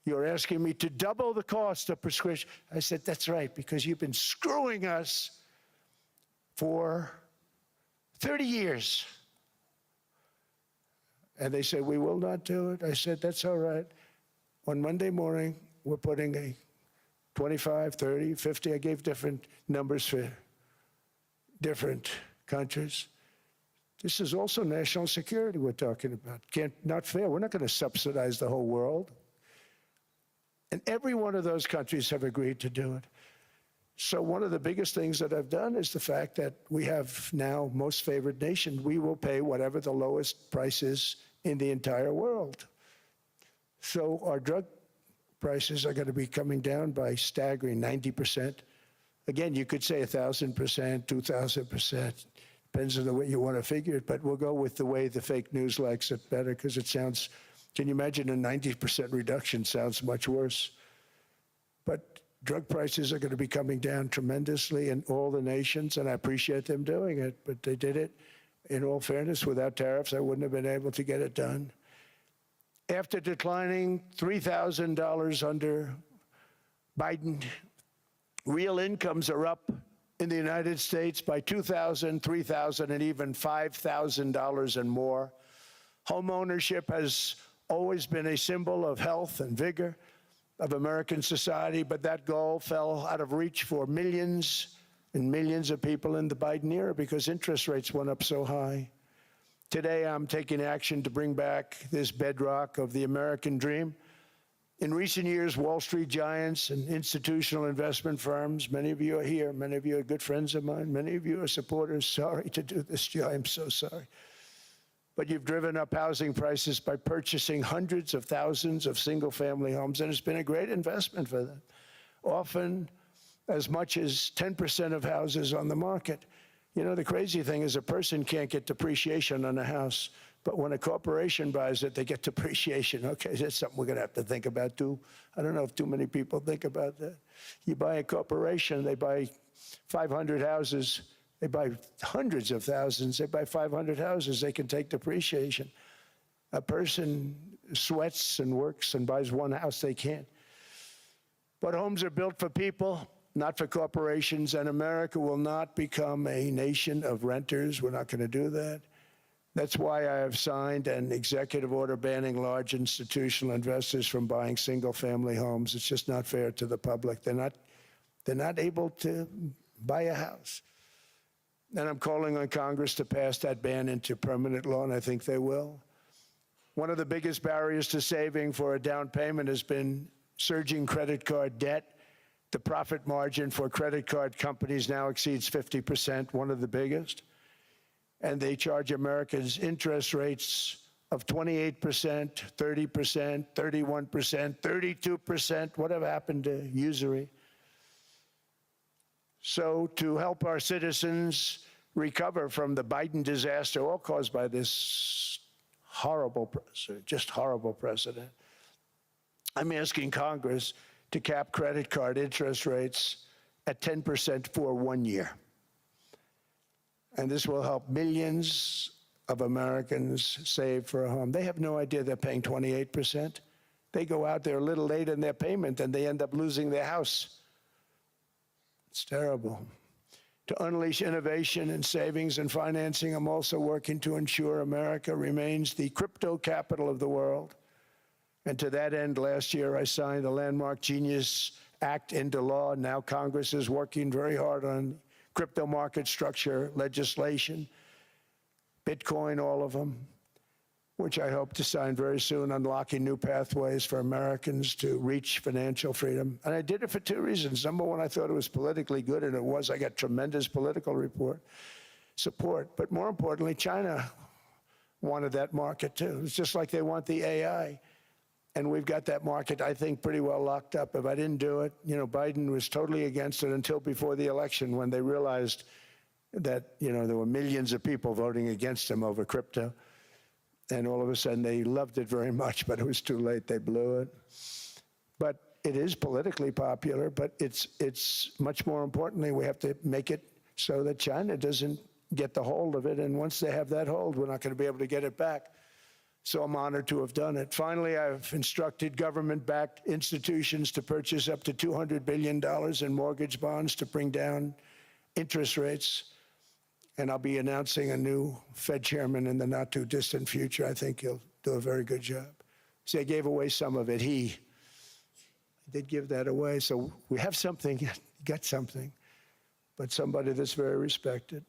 You're asking me to double the cost of prescription. I said, that's right, because you've been screwing us for 30 years. And they said, we will not do it. I said, that's all right. On Monday morning, we're putting a 25, 30, 50. I gave different numbers for different countries. This is also national security we're talking about. Not fair. We're not going to subsidize the whole world. And every one of those countries have agreed to do it. So one of the biggest things that I've done is the fact that we have now most favored nation. We will pay whatever the lowest price is in the entire world. So our drug prices are going to be coming down by staggering 90%. Again, you could say 1,000%, 2,000%. Depends on the way you want to figure it, but we'll go with the way the fake news likes it better because it sounds, can you imagine a 90% reduction sounds much worse. But drug prices are going to be coming down tremendously in all the nations, and I appreciate them doing it, but they did it, in all fairness, without tariffs, I wouldn't have been able to get it done. After declining $3,000 under Biden, real incomes are up in the United States by $2,000, $3,000, and even $5,000 and more. Home ownership has always been a symbol of health and vigor of American society, but that goal fell out of reach for millions and millions of people in the Biden era because interest rates went up so high. Today, I'm taking action to bring back this bedrock of the American dream. In recent years, Wall Street giants and institutional investment firms, many of you are here, many of you are good friends of mine, many of you are supporters. Sorry to do this, Joe, I'm so sorry. But you've driven up housing prices by purchasing hundreds of thousands of single-family homes, and it's been a great investment for them. Often as much as 10% of houses on the market. You know, the crazy thing is a person can't get depreciation on a house, but when a corporation buys it, they get depreciation. Okay, that's something we're going to have to think about, too. I don't know if too many people think about that. You buy a corporation, they buy 500 houses. They buy hundreds of thousands. They buy 500 houses. They can take depreciation. A person sweats and works and buys one house they can. But homes are built for people, not for corporations, and America will not become a nation of renters. We're not going to do that. That's why I have signed an executive order banning large institutional investors from buying single-family homes. It's just not fair to the public. They're not able to buy a house. And I'm calling on Congress to pass that ban into permanent law, and I think they will. One of the biggest barriers to saving for a down payment has been surging credit card debt. The profit margin for credit card companies now exceeds 50%, one of the biggest. And they charge Americans interest rates of 28%, 30%, 31%, 32%. Whatever happened to usury? So to help our citizens recover from the Biden disaster, all caused by this horrible precedent, I'm asking Congress to cap credit card interest rates at 10% for 1 year. And this will help millions of Americans save for a home. They have no idea they're paying 28%. They go out there a little late in their payment and they end up losing their house. It's terrible. To unleash innovation in savings and financing, I'm also working to ensure America remains the crypto capital of the world. And to that end, last year I signed the landmark Genius Act into law. Now Congress is working very hard on crypto market structure legislation, Bitcoin, all of them, which I hope to sign very soon, unlocking new pathways for Americans to reach financial freedom. And I did it for two reasons. Number one, I thought it was politically good, and it was. I got tremendous political support. But more importantly, China wanted that market too. It's just like they want the AI. And we've got that market, I think, pretty well locked up. If I didn't do it, Biden was totally against it until before the election, when they realized that, there were millions of people voting against him over crypto. And all of a sudden, they loved it very much, but it was too late. They blew it. But it is politically popular, but it's much more importantly, we have to make it so that China doesn't get the hold of it. And once they have that hold, we're not going to be able to get it back. So I'm honored to have done it. Finally, I've instructed government-backed institutions to purchase up to $200 billion in mortgage bonds to bring down interest rates. And I'll be announcing a new Fed chairman in the not-too-distant future. I think he'll do a very good job. See, I gave away some of it. I did give that away. So we have something, got something, but somebody that's very respected.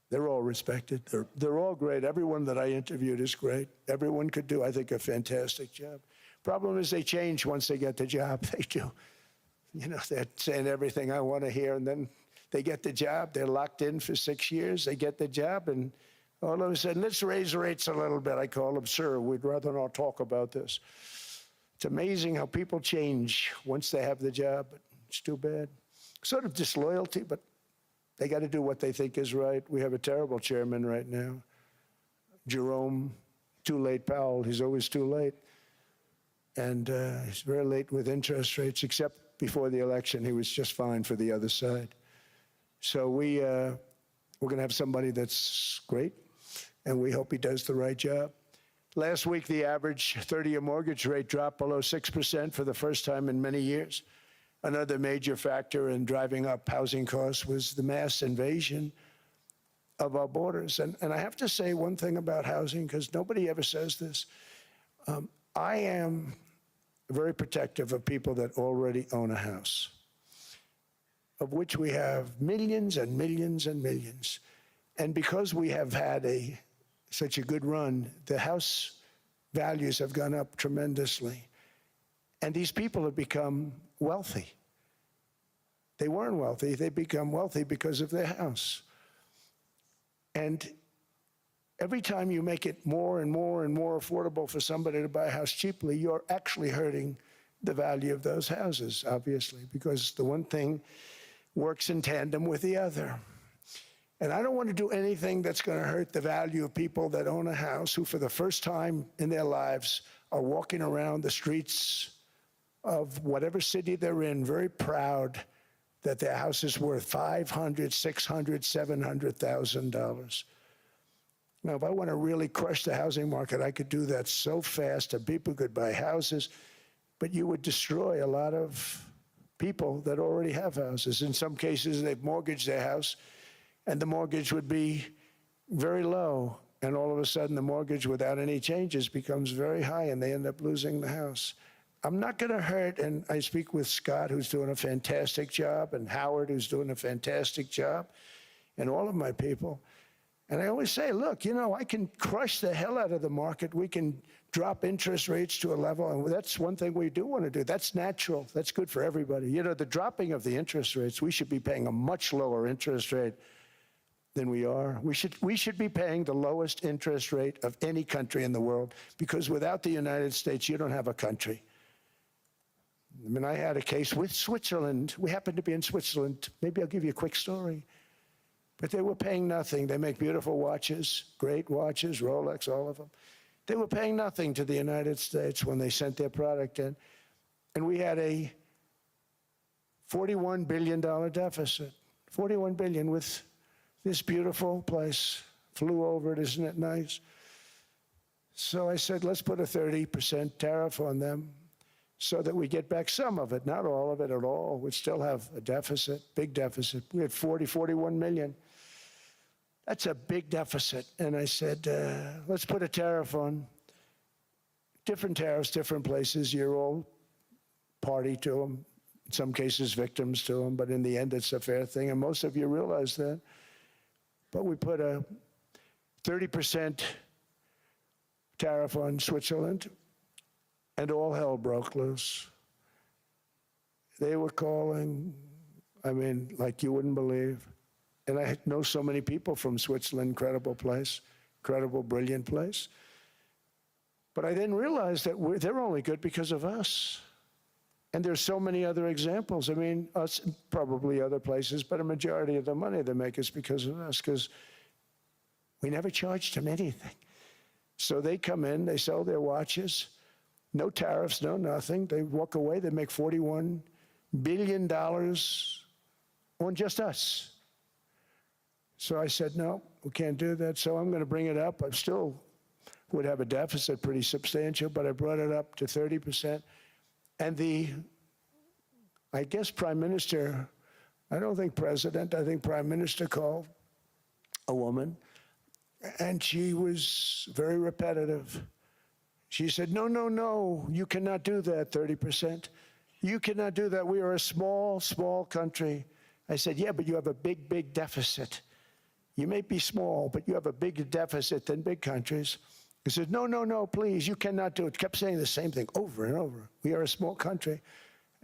They're all respected. They're all great. Everyone that I interviewed is great. Everyone could do, I think, a fantastic job. Problem is they change once they get the job. They do. They're saying everything I want to hear, and then they get the job. They're locked in for 6 years. They get the job, and all of a sudden, let's raise rates a little bit. I call them, sir, we'd rather not talk about this. It's amazing how people change once they have the job, but it's too bad. Sort of disloyalty, but they got to do what they think is right. We have a terrible chairman right now, Jerome, too late Powell. He's always too late. And he's very late with interest rates, except before the election, he was just fine for the other side. So we're going to have somebody that's great, and we hope he does the right job. Last week, the average 30-year mortgage rate dropped below 6% for the first time in many years. Another major factor in driving up housing costs was the mass invasion of our borders. And I have to say one thing about housing, because nobody ever says this. I am very protective of people that already own a house, of which we have millions and millions and millions. And because we have had such a good run, the house values have gone up tremendously. And these people have become wealthy. They weren't wealthy. They become wealthy because of their house. And every time you make it more and more and more affordable for somebody to buy a house cheaply, you're actually hurting the value of those houses, obviously, because the one thing works in tandem with the other. And I don't want to do anything that's going to hurt the value of people that own a house, who for the first time in their lives are walking around the streets of whatever city they're in, very proud that their house is worth $500,000, $600,000, $700,000. Now, if I want to really crush the housing market, I could do that so fast and people could buy houses, but you would destroy a lot of people that already have houses. In some cases, they've mortgaged their house, and the mortgage would be very low, and all of a sudden the mortgage without any changes becomes very high, and they end up losing the house. I'm not going to hurt, and I speak with Scott, who's doing a fantastic job, and Howard, who's doing a fantastic job, and all of my people. And I always say, look, you know, I can crush the hell out of the market. We can drop interest rates to a level, and that's one thing we do want to do. That's natural. That's good for everybody. You know, the dropping of the interest rates, we should be paying a much lower interest rate than we are. We should be paying the lowest interest rate of any country in the world, because without the United States, you don't have a country. I mean, I had a case with Switzerland. We happened to be in Switzerland. Maybe I'll give you a quick story. But they were paying nothing. They make beautiful watches, great watches, Rolex, all of them. They were paying nothing to the United States when they sent their product in. And we had a $41 billion deficit. $41 billion with this beautiful place. Flew over it, isn't it nice? So I said, let's put a 30% tariff on them so that we get back some of it, not all of it at all. We'd still have a deficit, big deficit. We had 41 million. That's a big deficit. And I said, let's put a tariff on. Different tariffs, different places. You're all party to them. In some cases, victims to them. But in the end, it's a fair thing. And most of you realize that. But we put a 30% tariff on Switzerland, and all hell broke loose. They were calling, I mean, like you wouldn't believe. And I know so many people from Switzerland, incredible place, incredible, brilliant place. But I didn't realize that they're only good because of us. And there's so many other examples. I mean, us, probably other places, but a majority of the money they make is because of us, because we never charged them anything. So they come in, they sell their watches, no tariffs, no nothing. They walk away, they make $41 billion on just us. So I said, no, we can't do that. So I'm going to bring it up. I still would have a deficit pretty substantial, but I brought it up to 30%. And I guess Prime Minister, I don't think President, I think Prime Minister called a woman, and she was very repetitive. She said, no, no, no, you cannot do that, 30%. You cannot do that. We are a small, small country. I said, yeah, but you have a big, big deficit. You may be small, but you have a bigger deficit than big countries. He said, no, no, no, please, you cannot do it. Kept saying the same thing over and over. We are a small country.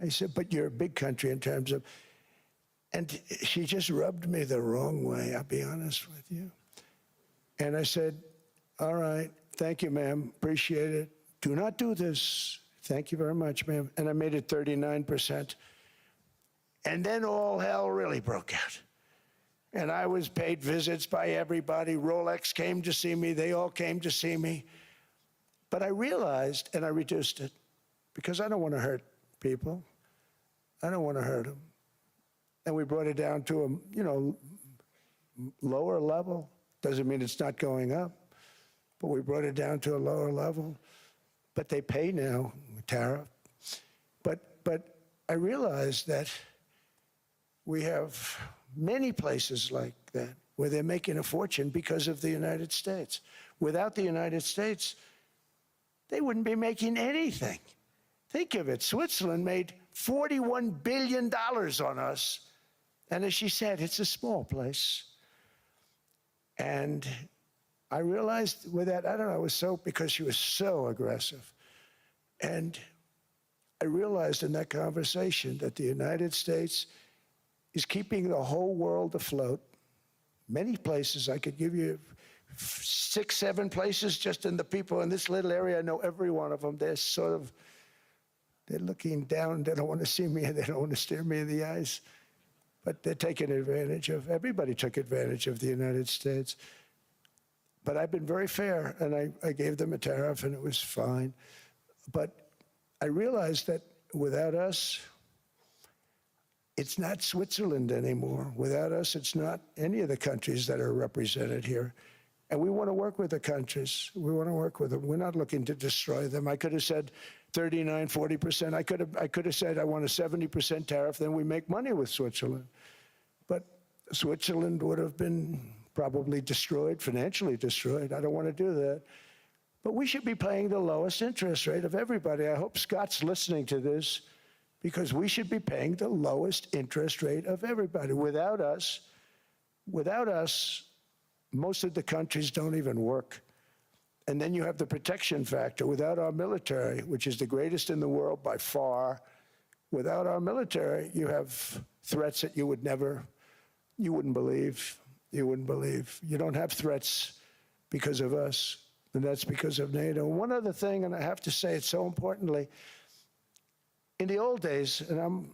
I said, but you're a big country in terms of, and she just rubbed me the wrong way, I'll be honest with you. And I said, all right, thank you, ma'am, appreciate it. Do not do this. Thank you very much, ma'am. And I made it 39%. And then all hell really broke out. And I was paid visits by everybody. Rolex came to see me. They all came to see me. But I realized, and I reduced it, because I don't want to hurt people. I don't want to hurt them. And we brought it down to a, lower level. Doesn't mean it's not going up, but we brought it down to a lower level. But they pay now, tariff. But I realized that we have many places like that where they're making a fortune because of the United States. Without the United States, they wouldn't be making anything. Think of it. Switzerland made $41 billion on us. And as she said, it's a small place. And I realized with that, I don't know, it was so, because she was so aggressive. And I realized in that conversation that the United States is keeping the whole world afloat. Many places, I could give you 6, 7 places just in the people in this little area. I know every one of them. They're looking down. They don't want to see me, and they don't want to stare me in the eyes. But they're taking advantage of, everybody took advantage of the United States. But I've been very fair, and I gave them a tariff, and it was fine. But I realized that without us, it's not Switzerland anymore. Without us, it's not any of the countries that are represented here. And we want to work with the countries. We want to work with them. We're not looking to destroy them. I could have said 39, 40%. I could have said I want a 70% tariff, then we make money with Switzerland. But Switzerland would have been probably destroyed, financially destroyed. I don't want to do that. But we should be paying the lowest interest rate of everybody. I hope Scott's listening to this, because we should be paying the lowest interest rate of everybody. Without us, most of the countries don't even work. And then you have the protection factor. Without our military, which is the greatest in the world by far, without our military, you have threats that you wouldn't believe. You wouldn't believe. You don't have threats because of us, and that's because of NATO. One other thing, and I have to say it so importantly, in the old days, and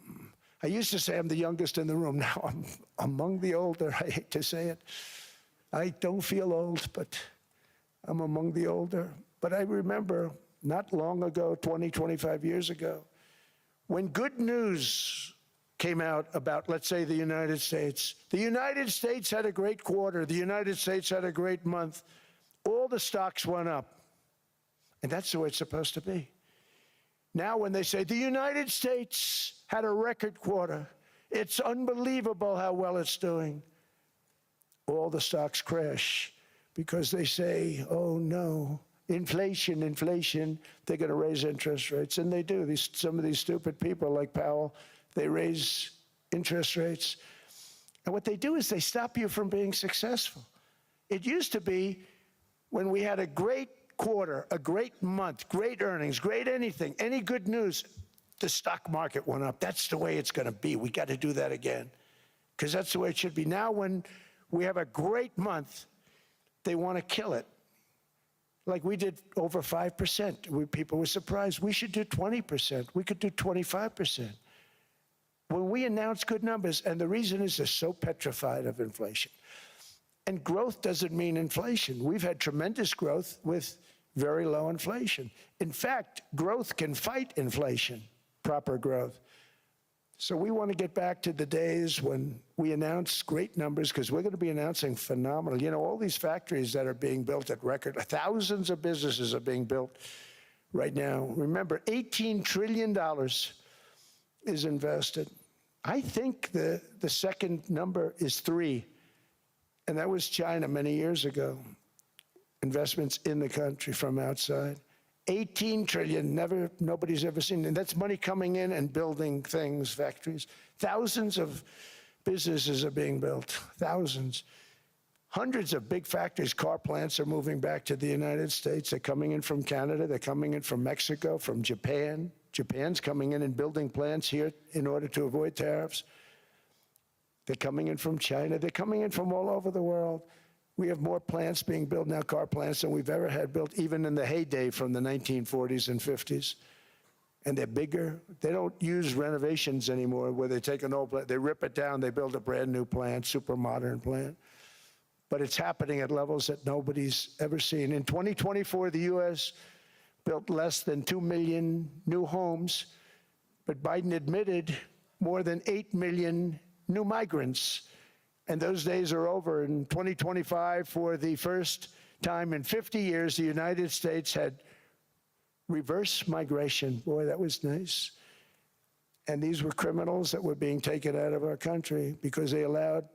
I used to say I'm the youngest in the room. Now I'm among the older. I hate to say it. I don't feel old, but I'm among the older. But I remember not long ago, 20, 25 years ago, when good news came out about, let's say, the United States. The United States had a great quarter. The United States had a great month. All the stocks went up. And that's the way it's supposed to be. Now when they say the United States had a record quarter, it's unbelievable how well it's doing, all the stocks crash because they say, oh no, inflation, they're going to raise interest rates. And they do. Some of these stupid people like Powell, they raise interest rates. And what they do is they stop you from being successful. It used to be when we had a great quarter, a great month, great earnings, great anything, any good news, the stock market went up. That's the way it's going to be. We got to do that again, because that's the way it should be. Now when we have a great month, they want to kill it. Like we did over 5%. People were surprised. We should do 20%. We could do 25%. When we announce good numbers, and the reason is they're so petrified of inflation. And growth doesn't mean inflation. We've had tremendous growth with very low inflation. In fact, growth can fight inflation, proper growth. So we want to get back to the days when we announce great numbers, because we're going to be announcing phenomenal. You know, all these factories that are being built at record, thousands of businesses are being built right now. Remember, $18 trillion is invested. I think the second number is 3, and that was China many years ago. Investments in the country from outside. 18 trillion, nobody's ever seen. And that's money coming in and building things, factories. Thousands of businesses are being built, thousands. Hundreds of big factories, car plants are moving back to the United States. They're coming in from Canada, they're coming in from Mexico, from Japan. Japan's coming in and building plants here in order to avoid tariffs. They're coming in from China, they're coming in from all over the world. We have more plants being built now, car plants, than we've ever had built, even in the heyday from the 1940s and 50s. And they're bigger. They don't use renovations anymore where they take an old plant, they rip it down, they build a brand new plant, super modern plant. But it's happening at levels that nobody's ever seen. In 2024, the US built less than 2 million new homes, but Biden admitted more than 8 million new migrants. And those days are over. In 2025, for the first time in 50 years, the United States had reverse migration. Boy, that was nice. And these were criminals that were being taken out of our country because they allowed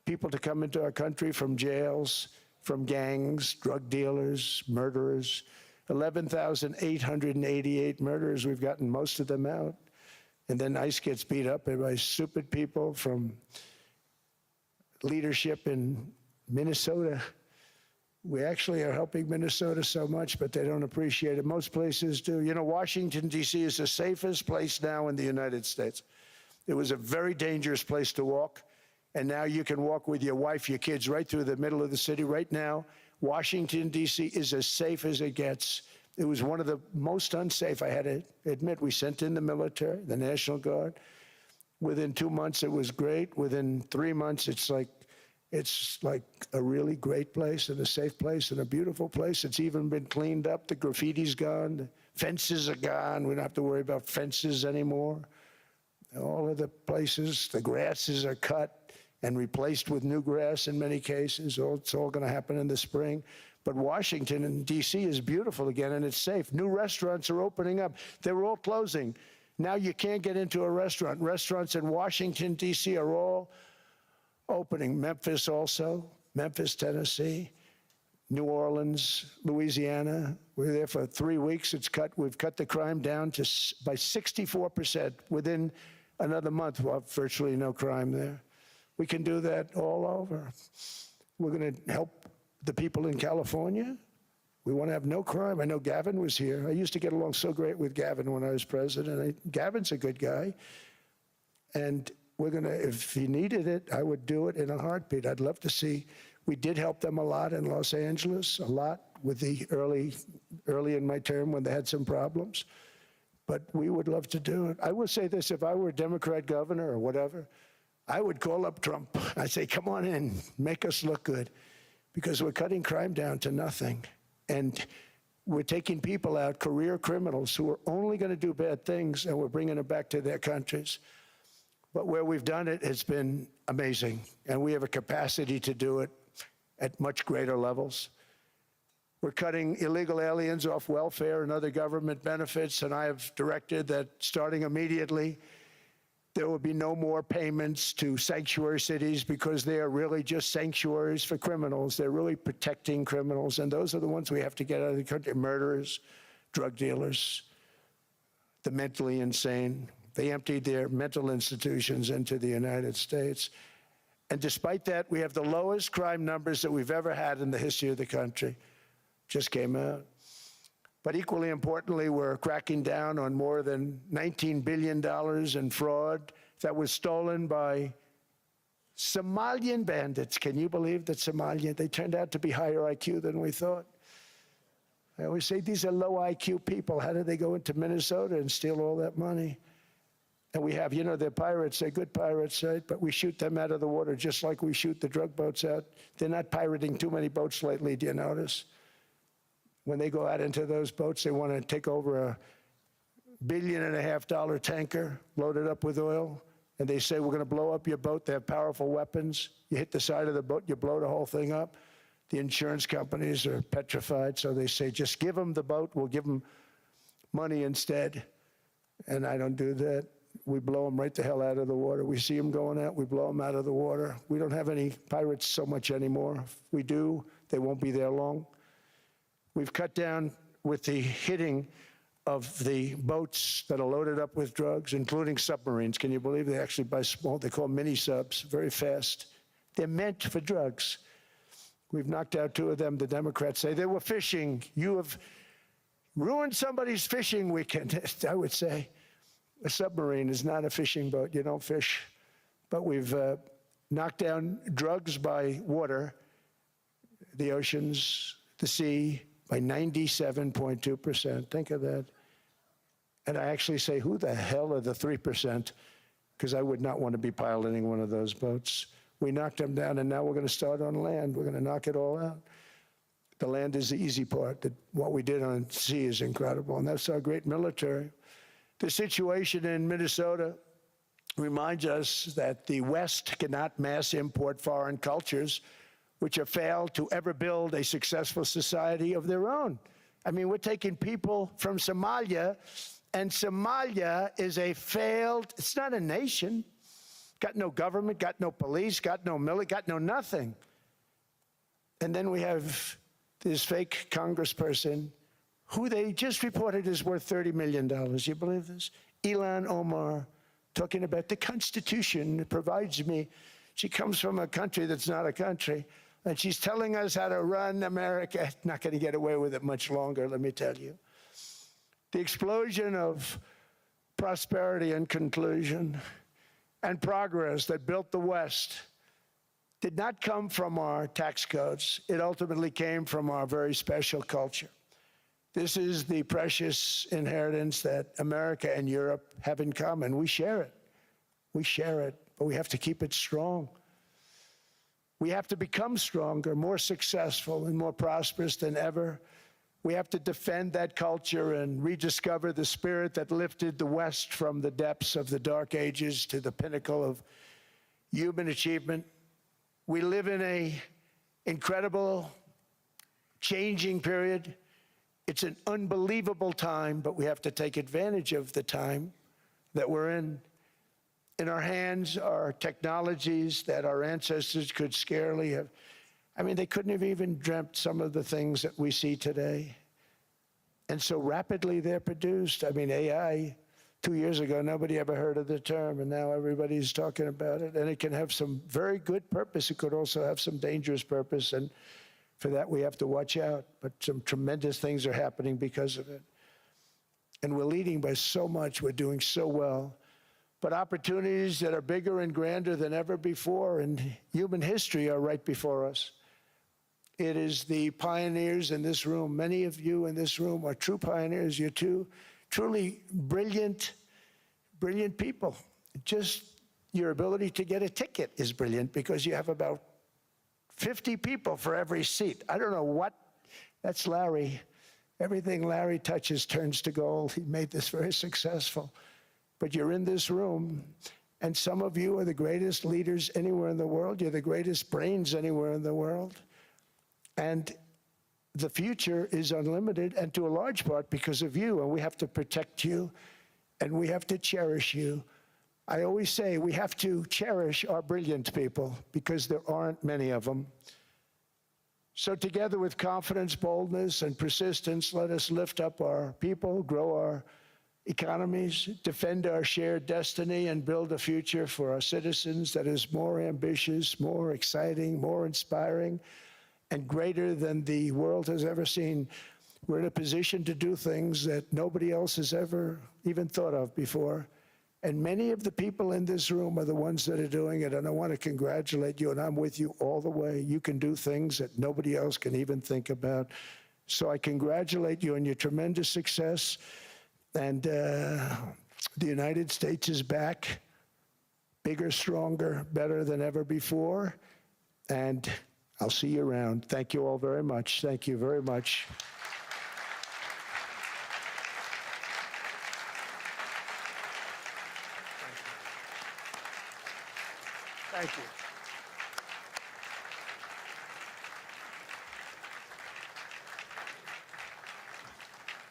people to come into our country from jails, from gangs, drug dealers, murderers. 11,888 murderers. We've gotten most of them out. And then ICE gets beat up by stupid people from leadership in Minnesota. We actually are helping Minnesota so much, but they don't appreciate it. Most places do. You know, Washington, D.C. is the safest place now in the United States. It was a very dangerous place to walk, and now you can walk with your wife, your kids, right through the middle of the city. Right now, Washington, D.C. is as safe as it gets. It was one of the most unsafe, I had to admit. We sent in the military, the National Guard. Within 2 months, it was great. Within 3 months, it's like a really great place and a safe place and a beautiful place. It's even been cleaned up. The graffiti's gone. The fences are gone. We don't have to worry about fences anymore. All of the places, the grasses are cut. and replaced with new grass in many cases. It's all going to happen in the spring. But Washington and D.C. is beautiful again, and it's safe. New restaurants are opening up. They were all closing. Now you can't get into a restaurant. Restaurants in Washington, D.C. are all opening. Memphis also, Memphis, Tennessee, New Orleans, Louisiana. We're there for 3 weeks. We've cut the crime down by 64%. Within another month, we'll have virtually no crime there. We can do that all over. We're going to help the people in California. We want to have no crime. I know Gavin was here. I used to get along so great with Gavin when I was president. Gavin's a good guy. And we're going to, if he needed it, I would do it in a heartbeat. I'd love to see. We did help them a lot in Los Angeles, a lot with the early in my term when they had some problems. But we would love to do it. I will say this, if I were a Democrat governor or whatever, I would call up Trump. I'd say, come on in, make us look good. Because we're cutting crime down to nothing. And we're taking people out, career criminals, who are only going to do bad things, and we're bringing them back to their countries. But where we've done it, it's been amazing. And we have a capacity to do it at much greater levels. We're cutting illegal aliens off welfare and other government benefits, and I have directed that starting immediately, there will be no more payments to sanctuary cities because they are really just sanctuaries for criminals. They're really protecting criminals, and those are the ones we have to get out of the country. Murderers, drug dealers, the mentally insane. They emptied their mental institutions into the United States. And despite that, we have the lowest crime numbers that we've ever had in the history of the country. Just came out. But equally importantly, we're cracking down on more than $19 billion in fraud that was stolen by Somalian bandits. Can you believe that Somalia, they turned out to be higher IQ than we thought. I always say these are low IQ people. How did they go into Minnesota and steal all that money? And we have, you know, they're pirates, they're good pirates, right? But we shoot them out of the water just like we shoot the drug boats out. They're not pirating too many boats lately, do you notice? When they go out into those boats, they want to take over $1.5 billion tanker loaded up with oil, and they say, we're going to blow up your boat. They have powerful weapons. You hit the side of the boat, you blow the whole thing up. The insurance companies are petrified, so they say, just give them the boat, we'll give them money instead. And I don't do that. We blow them right the hell out of the water. We see them going out, we blow them out of the water. We don't have any pirates so much anymore. If we do, they won't be there long. We've cut down with the hitting of the boats that are loaded up with drugs, including submarines. Can you believe they actually buy small, they call mini subs, very fast. They're meant for drugs. We've knocked out 2 of them. The Democrats say they were fishing. You have ruined somebody's fishing weekend, I would say. A submarine is not a fishing boat. You don't fish. But we've knocked down drugs by water, the oceans, the sea, by 97.2%. Think of that. And I actually say, who the hell are the 3%? Because I would not want to be piloting one of those boats. We knocked them down, and now we're going to start on land. We're going to knock it all out. The land is the easy part. What we did on sea is incredible, and that's our great military. The situation in Minnesota reminds us that the West cannot mass import foreign cultures which have failed to ever build a successful society of their own. I mean, we're taking people from Somalia, and Somalia is a failed, it's not a nation. Got no government, got no police, got no military, got no nothing. And then we have this fake congressperson who they just reported is worth $30 million. You believe this? Ilhan Omar, talking about the Constitution provides me. She comes from a country that's not a country, and she's telling us how to run America. Not going to get away with it much longer, let me tell you. The explosion of prosperity and conclusion and progress that built the West did not come from our tax codes. It ultimately came from our very special culture. This is the precious inheritance that America and Europe have in common. We share it. We share it, but we have to keep it strong. We have to become stronger, more successful, and more prosperous than ever. We have to defend that culture and rediscover the spirit that lifted the West from the depths of the Dark Ages to the pinnacle of human achievement. We live in an incredible, changing period. It's an unbelievable time, but we have to take advantage of the time that we're in. In our hands are technologies that our ancestors could scarcely have. I mean, they couldn't have even dreamt some of the things that we see today. And so rapidly they're produced. I mean, AI, 2 years ago, nobody ever heard of the term, and now everybody's talking about it. And it can have some very good purpose. It could also have some dangerous purpose, and for that we have to watch out. But some tremendous things are happening because of it. And we're leading by so much. We're doing so well. But opportunities that are bigger and grander than ever before in human history are right before us. It is the pioneers in this room. Many of you in this room are true pioneers. You're truly brilliant people. Just your ability to get a ticket is brilliant because you have about 50 people for every seat. I don't know what, that's Larry. Everything Larry touches turns to gold. He made this very successful. But you're in this room, and some of you are the greatest leaders anywhere in the world. You're the greatest brains anywhere in the world. And the future is unlimited, and to a large part because of you, and we have to protect you, and we have to cherish you. I always say we have to cherish our brilliant people because there aren't many of them. So together with confidence, boldness, and persistence, let us lift up our people, grow our economies, defend our shared destiny, and build a future for our citizens that is more ambitious, more exciting, more inspiring, and greater than the world has ever seen. We're in a position to do things that nobody else has ever even thought of before. And many of the people in this room are the ones that are doing it, and I want to congratulate you, and I'm with you all the way. You can do things that nobody else can even think about. So I congratulate you on your tremendous success. And the United States is back, bigger, stronger, better than ever before. And I'll see you around. Thank you all very much. Thank you very much. Thank you.